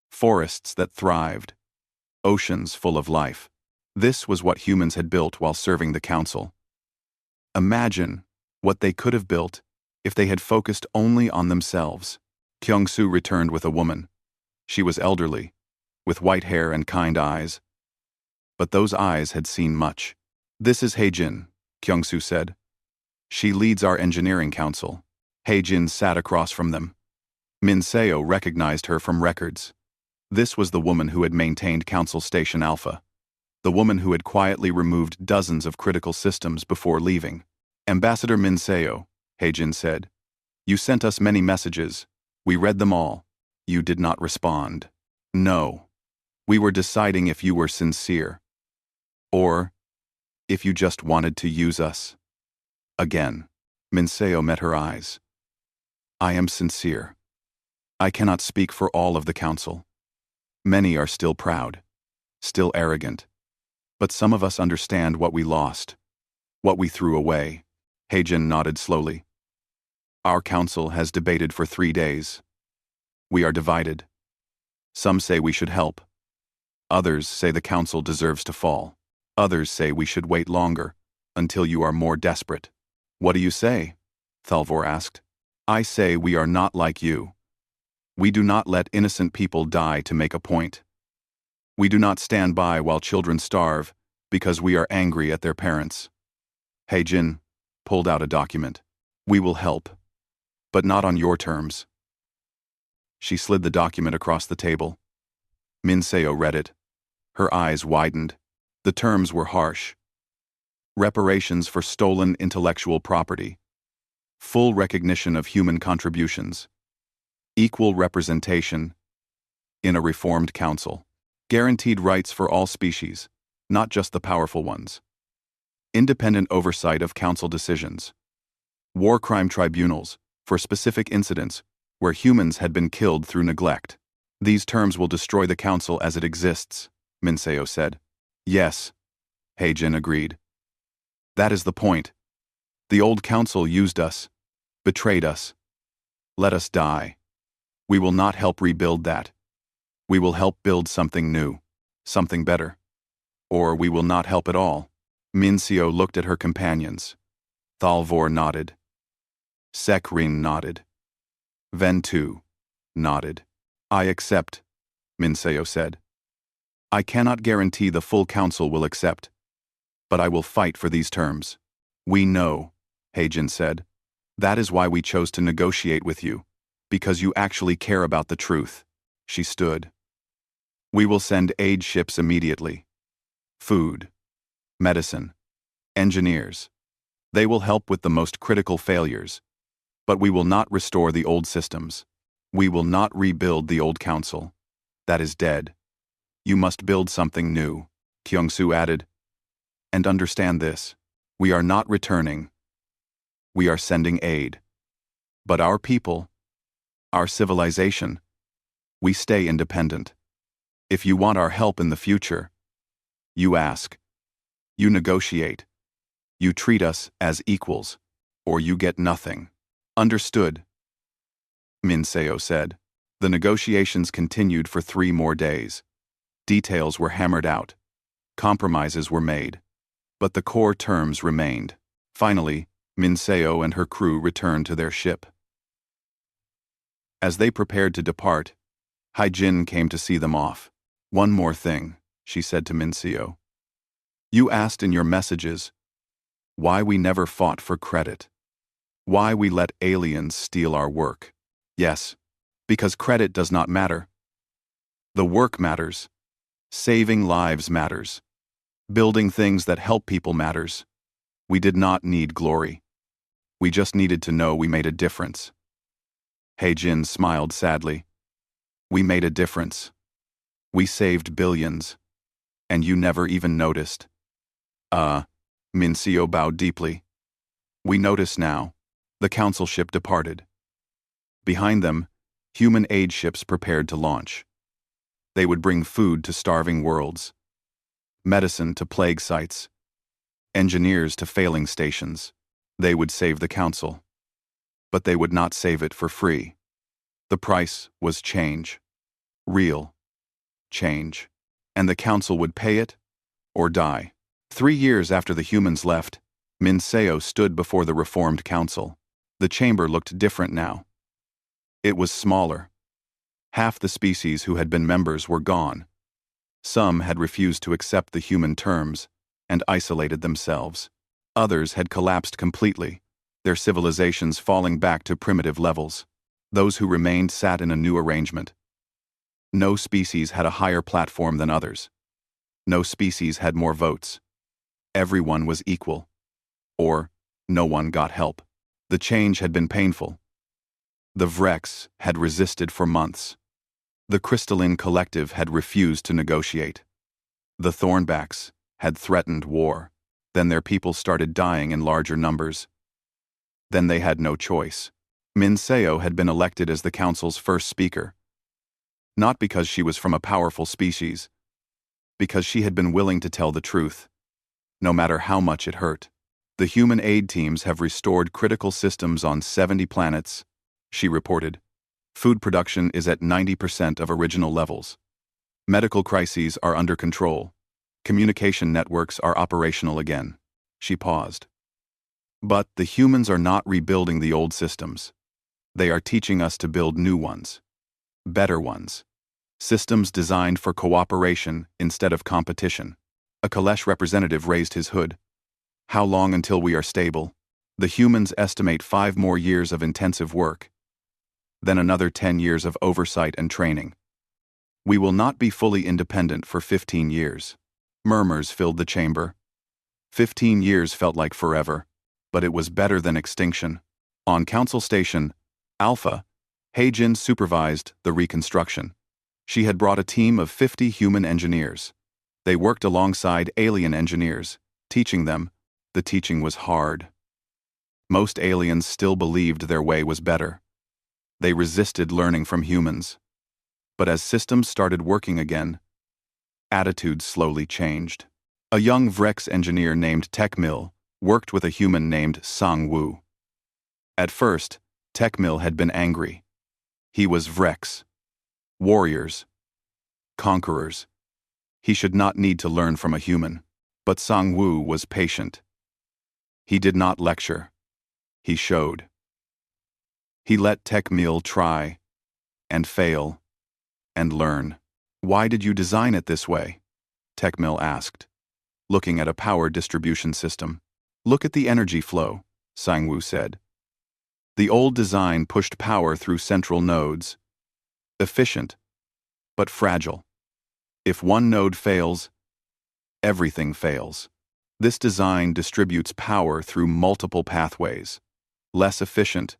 Forests that thrived. Oceans full of life. This was what humans had built while serving the council. Imagine what they could have built if they had focused only on themselves. Kyung-soo returned with a woman. She was elderly, with white hair and kind eyes. But those eyes had seen much. This is Hae-jin, Kyung-soo said. She leads our engineering council. Hae-jin sat across from them. Minseo recognized her from records. This was the woman who had maintained Council Station Alpha. The woman who had quietly removed dozens of critical systems before leaving. Ambassador Minseo, Hae-jin said. You sent us many messages. We read them all. You did not respond. No. We were deciding if you were sincere. Or if you just wanted to use us. Again, Minseo met her eyes. I am sincere. I cannot speak for all of the council. Many are still proud, still arrogant. But some of us understand what we lost, what we threw away. Hae-jin nodded slowly. Our council has debated for 3 days. We are divided. Some say we should help. Others say the council deserves to fall. Others say we should wait longer, until you are more desperate. What do you say? Thalvor asked. I say we are not like you. We do not let innocent people die to make a point. We do not stand by while children starve because we are angry at their parents. Hae-jin pulled out a document. We will help, but not on your terms. She slid the document across the table. Minseo read it. Her eyes widened. The terms were harsh. Reparations for stolen intellectual property. Full recognition of human contributions. Equal representation in a reformed council. Guaranteed rights for all species, not just the powerful ones. Independent oversight of council decisions. War crime tribunals for specific incidents where humans had been killed through neglect. These terms will destroy the council as it exists, Minseo said. Yes, Heijin agreed. That is the point. The old council used us, betrayed us. Let us die. We will not help rebuild that. We will help build something new, something better. Or we will not help at all. Minseo looked at her companions. Thalvor nodded. Sekrin nodded. Ventu nodded. I accept, Minseo said. I cannot guarantee the full council will accept, but I will fight for these terms. We know, Heijin said. That is why we chose to negotiate with you, because you actually care about the truth. She stood. We will send aid ships immediately. Food, medicine, engineers. They will help with the most critical failures, but we will not restore the old systems. We will not rebuild the old council. That is dead. You must build something new, Kyungsoo added. And understand this. We are not returning. We are sending aid. But our people, our civilization, we stay independent. If you want our help in the future, you ask. You negotiate. You treat us as equals, or you get nothing. Understood, Minseo said. The negotiations continued for 3 more days. Details were hammered out. Compromises were made. But the core terms remained. Finally, Minseo and her crew returned to their ship. As they prepared to depart, Heijin came to see them off. One more thing, she said to Minseo. You asked in your messages why we never fought for credit. Why we let aliens steal our work. Yes, because credit does not matter. The work matters. Saving lives matters. Building things that help people matters. We did not need glory. We just needed to know we made a difference. Heijin smiled sadly. We made a difference. We saved billions. And you never even noticed. Minseo bowed deeply. We notice now. The council ship departed. Behind them, human aid ships prepared to launch. They would bring food to starving worlds, medicine to plague sites, engineers to failing stations. They would save the council. But they would not save it for free. The price was change. Real change. And the council would pay it or die. 3 years after the humans left, Minseo stood before the reformed council. The chamber looked different now. It was smaller. Half the species who had been members were gone. Some had refused to accept the human terms and isolated themselves. Others had collapsed completely, their civilizations falling back to primitive levels. Those who remained sat in a new arrangement. No species had a higher platform than others. No species had more votes. Everyone was equal. Or, no one got help. The change had been painful. The Vreks had resisted for months. The Crystalline Collective had refused to negotiate. The Thornbacks had threatened war. Then their people started dying in larger numbers. Then they had no choice. Minseo had been elected as the council's first speaker. Not because she was from a powerful species, because she had been willing to tell the truth, no matter how much it hurt. The human aid teams have restored critical systems on 70 planets, she reported. Food production is at 90% of original levels. Medical crises are under control. Communication networks are operational again. She paused. But the humans are not rebuilding the old systems. They are teaching us to build new ones. Better ones. Systems designed for cooperation instead of competition. A Kalesh representative raised his hood. How long until we are stable? The humans estimate 5 more years of intensive work. then another 10 years of oversight and training. We will not be fully independent for 15 years. Murmurs filled the chamber. 15 years felt like forever, but it was better than extinction. On Council Station, Alpha, Heijin supervised the reconstruction. She had brought a team of 50 human engineers. They worked alongside alien engineers, teaching them. The teaching was hard. Most aliens still believed their way was better. They resisted learning from humans. But as systems started working again, attitudes slowly changed. A young Vrex engineer named Tekmil worked with a human named Sang Wu. At first, Tekmil had been angry. He was Vrex. Warriors. Conquerors. He should not need to learn from a human. But Sang Wu was patient. He did not lecture. He showed. He let Tekmil try, and fail, and learn. Why did you design it this way? Tekmil asked, looking at a power distribution system. Look at the energy flow, Sang Wu said. The old design pushed power through central nodes. Efficient, but fragile. If one node fails, everything fails. This design distributes power through multiple pathways. Less efficient,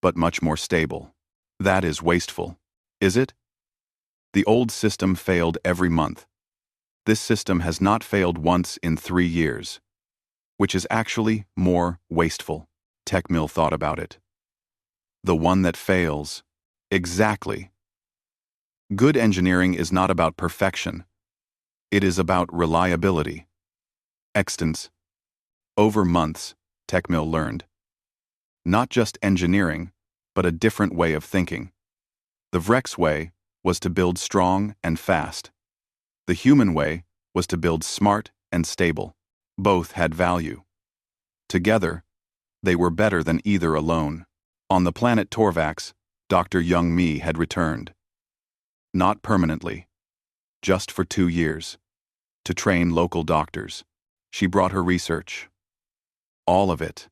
but much more stable. That is wasteful, is it? The old system failed every month. This system has not failed once in 3 years, which is actually more wasteful. Tekmil thought about it. The one that fails. Exactly. Good engineering is not about perfection. It is about reliability. Extents. Over months, Tekmil learned. Not just engineering, but a different way of thinking. The Vrex way was to build strong and fast. The human way was to build smart and stable. Both had value. Together, they were better than either alone. On the planet Torvax, Dr. Young Mi had returned. Not permanently. Just for 2 years. To train local doctors. She brought her research. All of it.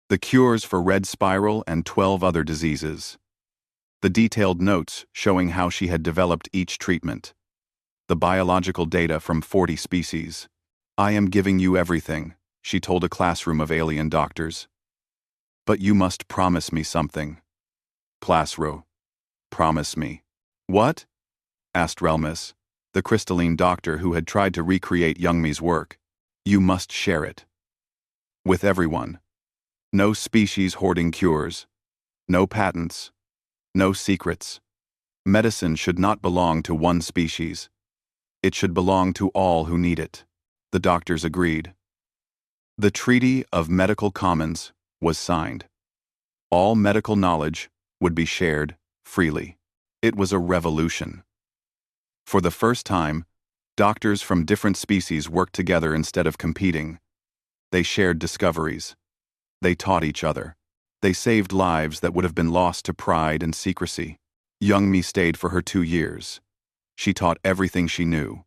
The cures for red spiral and 12 other diseases. The detailed notes showing how she had developed each treatment. The biological data from 40 species. I am giving you everything, she told a classroom of alien doctors. But you must promise me something. Classroom. Promise me. What? Asked Relmus, the crystalline doctor who had tried to recreate Youngmi's work. You must share it. With everyone. No species hoarding cures. No patents. No secrets. Medicine should not belong to one species. It should belong to all who need it. The doctors agreed. The Treaty of Medical Commons was signed. All medical knowledge would be shared freely. It was a revolution. For the first time, doctors from different species worked together instead of competing. They shared discoveries. They taught each other. They saved lives that would have been lost to pride and secrecy. Youngmi stayed for her 2 years. She taught everything she knew.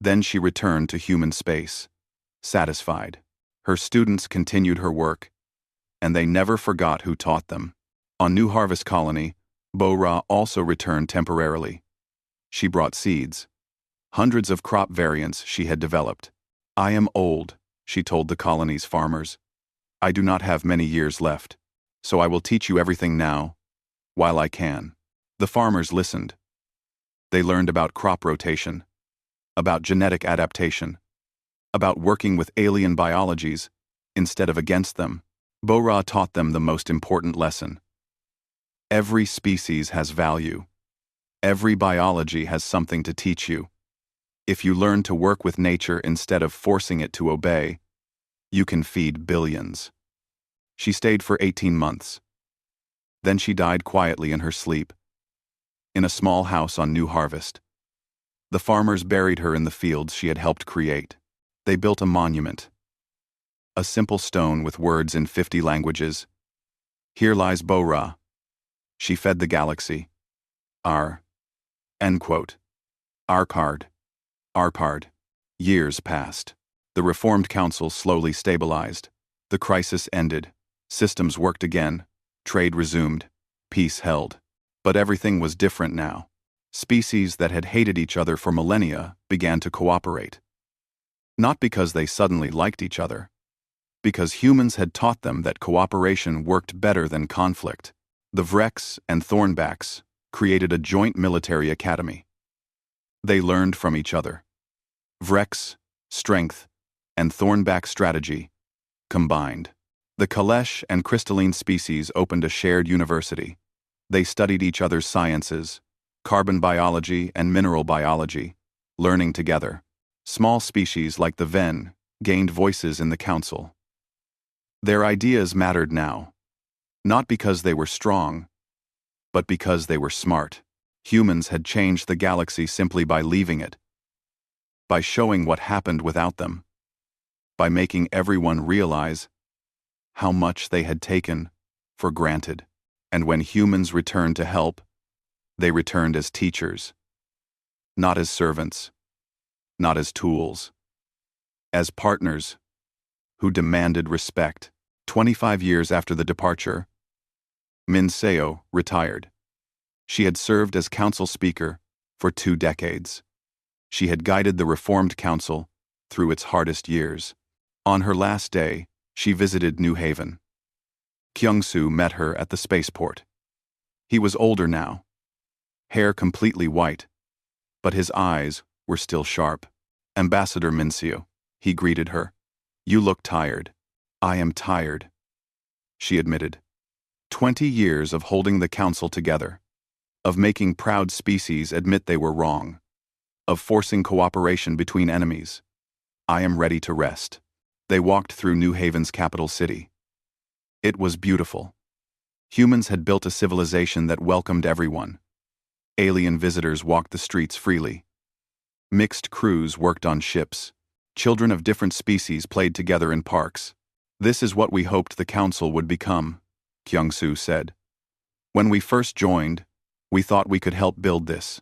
Then she returned to human space. Satisfied. Her students continued her work, and they never forgot who taught them. On New Harvest Colony, Bo-Ra also returned temporarily. She brought seeds. Hundreds of crop variants she had developed. I am old, she told the colony's farmers. I do not have many years left, so I will teach you everything now, while I can. The farmers listened. They learned about crop rotation, about genetic adaptation, about working with alien biologies instead of against them. Bo-Ra taught them the most important lesson. Every species has value. Every biology has something to teach you. If you learn to work with nature instead of forcing it to obey, you can feed billions. She stayed for 18 months. Then she died quietly in her sleep, in a small house on New Harvest. The farmers buried her in the fields she had helped create. They built a monument. A simple stone with words in 50 languages. Here lies Bo-Ra. She fed the galaxy. R. End quote. Arcard. Arpard. Years passed. The Reformed Council slowly stabilized. The crisis ended. Systems worked again. Trade resumed. Peace held. But everything was different now. Species that had hated each other for millennia began to cooperate. Not because they suddenly liked each other, because humans had taught them that cooperation worked better than conflict. The Vreks and Thornbacks created a joint military academy. They learned from each other. Vreks, strength, and Thornback strategy combined. The Kalesh and crystalline species opened a shared university. They studied each other's sciences, carbon biology and mineral biology, learning together. Small species like the Ven gained voices in the council. Their ideas mattered now, not because they were strong, but because they were smart. Humans had changed the galaxy simply by leaving it, by showing what happened without them, by making everyone realize how much they had taken for granted. And when humans returned to help, they returned as teachers, not as servants, not as tools, as partners who demanded respect. 25 years after the departure, Minseo retired. She had served as council speaker for 2 decades. She had guided the Reformed Council through its hardest years. On her last day, she visited New Haven. Kyung-soo met her at the spaceport. He was older now, hair completely white, but his eyes were still sharp. "Ambassador Minseo," he greeted her. "You look tired." "I am tired," she admitted. 20 years of holding the council together, of making proud species admit they were wrong, of forcing cooperation between enemies. "I am ready to rest." They walked through New Haven's capital city. It was beautiful. Humans had built a civilization that welcomed everyone. Alien visitors walked the streets freely. Mixed crews worked on ships. Children of different species played together in parks. "This is what we hoped the council would become," Kyung-soo said. "When we first joined, we thought we could help build this,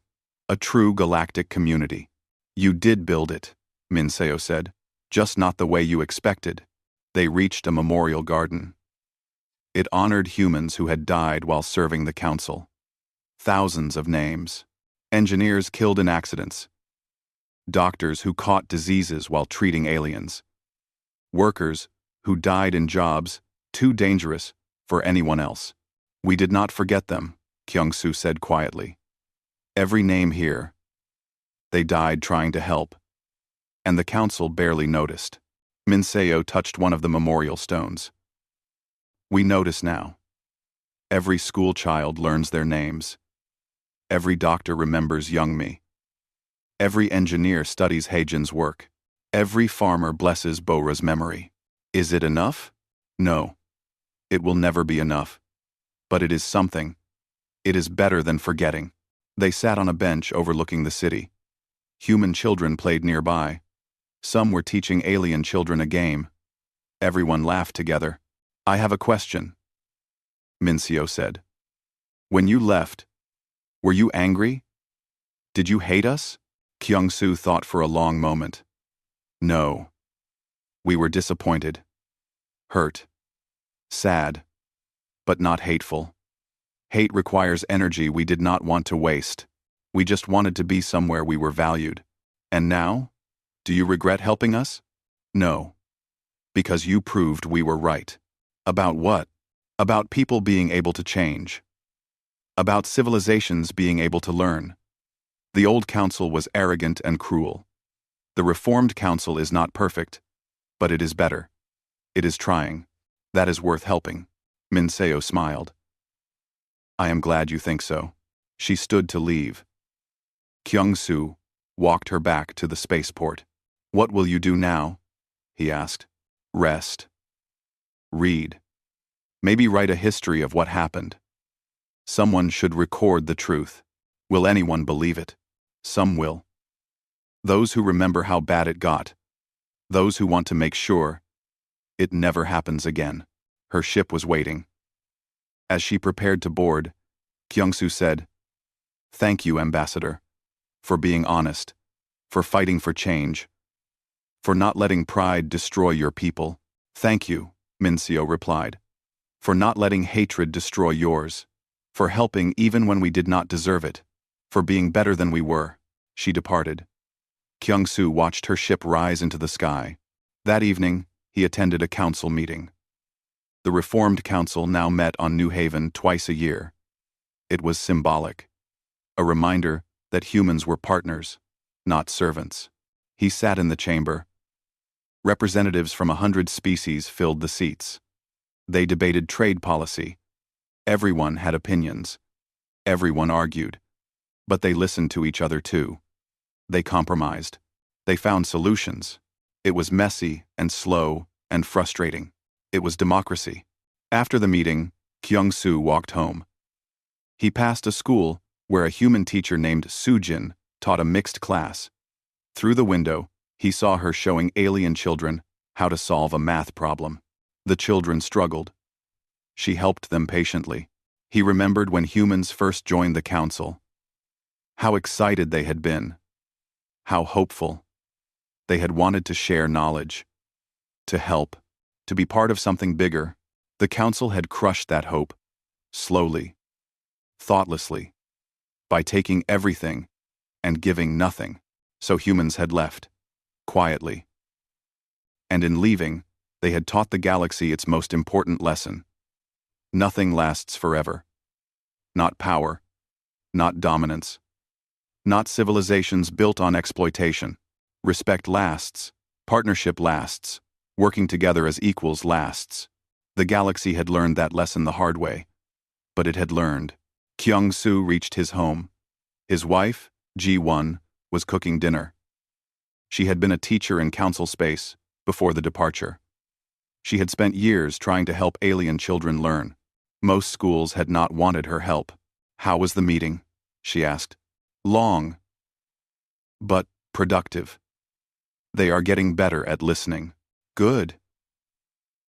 a true galactic community." "You did build it," Minseo said, "just not the way you expected." They reached a memorial garden. It honored humans who had died while serving the council. Thousands of names. Engineers killed in accidents. Doctors who caught diseases while treating aliens. Workers who died in jobs too dangerous for anyone else. "We did not forget them," Kyung-soo said quietly. "Every name here. They died trying to help." And the council barely noticed. Minseo touched one of the memorial stones. "We notice now. Every school child learns their names. Every doctor remembers young me. Every engineer studies Heijin's work. Every farmer blesses Bora's memory. Is it enough? No. It will never be enough. But it is something. It is better than forgetting." They sat on a bench overlooking the city. Human children played nearby. Some were teaching alien children a game. Everyone laughed together. "I have a question," Minseo said. "When you left, were you angry? Did you hate us?" Kyung-soo thought for a long moment. "No. We were disappointed. Hurt. Sad. But not hateful. Hate requires energy we did not want to waste. We just wanted to be somewhere we were valued. And now? Do you regret helping us?" "No. Because you proved we were right." "About what?" "About people being able to change. About civilizations being able to learn. The old council was arrogant and cruel. The reformed council is not perfect, but it is better. It is trying. That is worth helping." Minseo smiled. "I am glad you think so." She stood to leave. Kyung-soo walked her back to the spaceport. "What will you do now?" he asked. "Rest. Read. Maybe write a history of what happened. Someone should record the truth. Will anyone believe it? Some will. Those who remember how bad it got. Those who want to make sure it never happens again." Her ship was waiting. As she prepared to board, Kyung-soo said, "Thank you, Ambassador, for being honest, for fighting for change, for not letting pride destroy your people." "Thank you," Minseo replied, "for not letting hatred destroy yours, for helping even when we did not deserve it, for being better than we were. She departed. Kyung-soo watched her ship rise into the sky. That evening, he attended a council meeting. The Reformed Council now met on New Haven twice a year. It was symbolic. A reminder that humans were partners, not servants. He sat in the chamber. Representatives from 100 species filled the seats. They debated trade policy. Everyone had opinions. Everyone argued. But they listened to each other too. They compromised. They found solutions. It was messy and slow and frustrating. It was democracy. After the meeting, Kyung-soo walked home. He passed a school where a human teacher named Soo-jin taught a mixed class. Through the window, he saw her showing alien children how to solve a math problem. The children struggled. She helped them patiently. He remembered when humans first joined the council. How excited they had been. How hopeful. They had wanted to share knowledge, to help, to be part of something bigger. The council had crushed that hope, slowly, thoughtlessly, by taking everything and giving nothing. So humans had left, quietly. And in leaving, they had taught the galaxy its most important lesson. Nothing lasts forever. Not power, not dominance, not civilizations built on exploitation. Respect lasts, partnership lasts, working together as equals lasts. The galaxy had learned that lesson the hard way. But it had learned. Kyung-soo reached his home. His wife, Ji-won, was cooking dinner. She had been a teacher in council space before the departure. She had spent years trying to help alien children learn. Most schools had not wanted her help. How was the meeting? She asked. Long, but productive. They are getting better at listening. Good.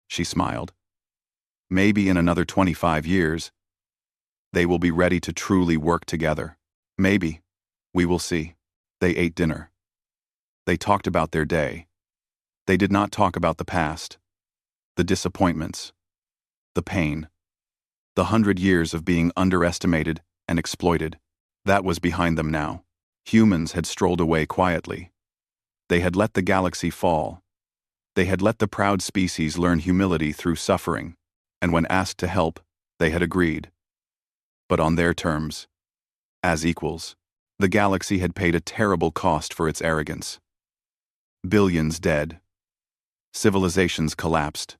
She smiled. Maybe in another 25 years, they will be ready to truly work together. Maybe. We will see. They ate dinner. They talked about their day. They did not talk about the past, the disappointments, the pain, the 100 years of being underestimated and exploited. That was behind them now. Humans had strolled away quietly. They had let the galaxy fall. They had let the proud species learn humility through suffering, and when asked to help, they had agreed. But on their terms, as equals. The galaxy had paid a terrible cost for its arrogance. Billions dead. Civilizations collapsed.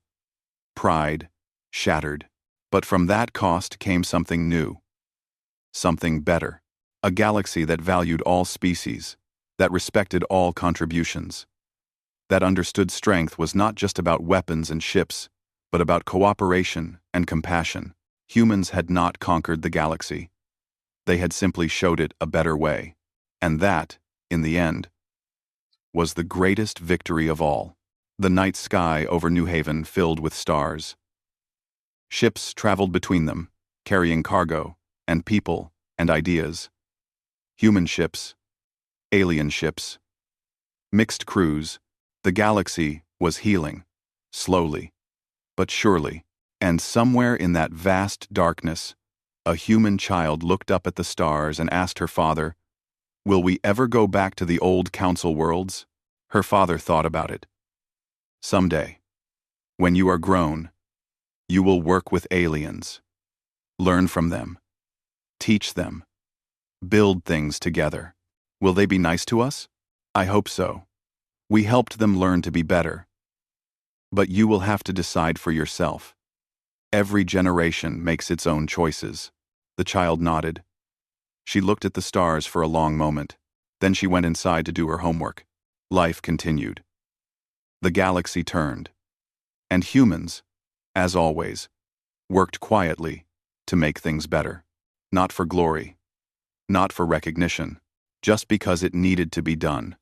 Pride shattered. But from that cost came something new. Something better. A galaxy that valued all species, that respected all contributions, that understood strength was not just about weapons and ships, but about cooperation and compassion. Humans had not conquered the galaxy. They had simply showed it a better way. And that, in the end, was the greatest victory of all. The night sky over New Haven filled with stars. Ships traveled between them, carrying cargo, and people, and ideas. Human ships, alien ships, mixed crews. The galaxy was healing, slowly, but surely. And somewhere in that vast darkness, a human child looked up at the stars and asked her father, "Will we ever go back to the old council worlds?" Her father thought about it. "Someday, when you are grown, you will work with aliens. Learn from them. Teach them. Build things together. Will they be nice to us? I hope so. We helped them learn to be better. But you will have to decide for yourself. Every generation makes its own choices." The child nodded. She looked at the stars for a long moment. Then she went inside to do her homework. Life continued. The galaxy turned. And humans, as always, worked quietly to make things better. Not for glory. Not for recognition. Just because it needed to be done.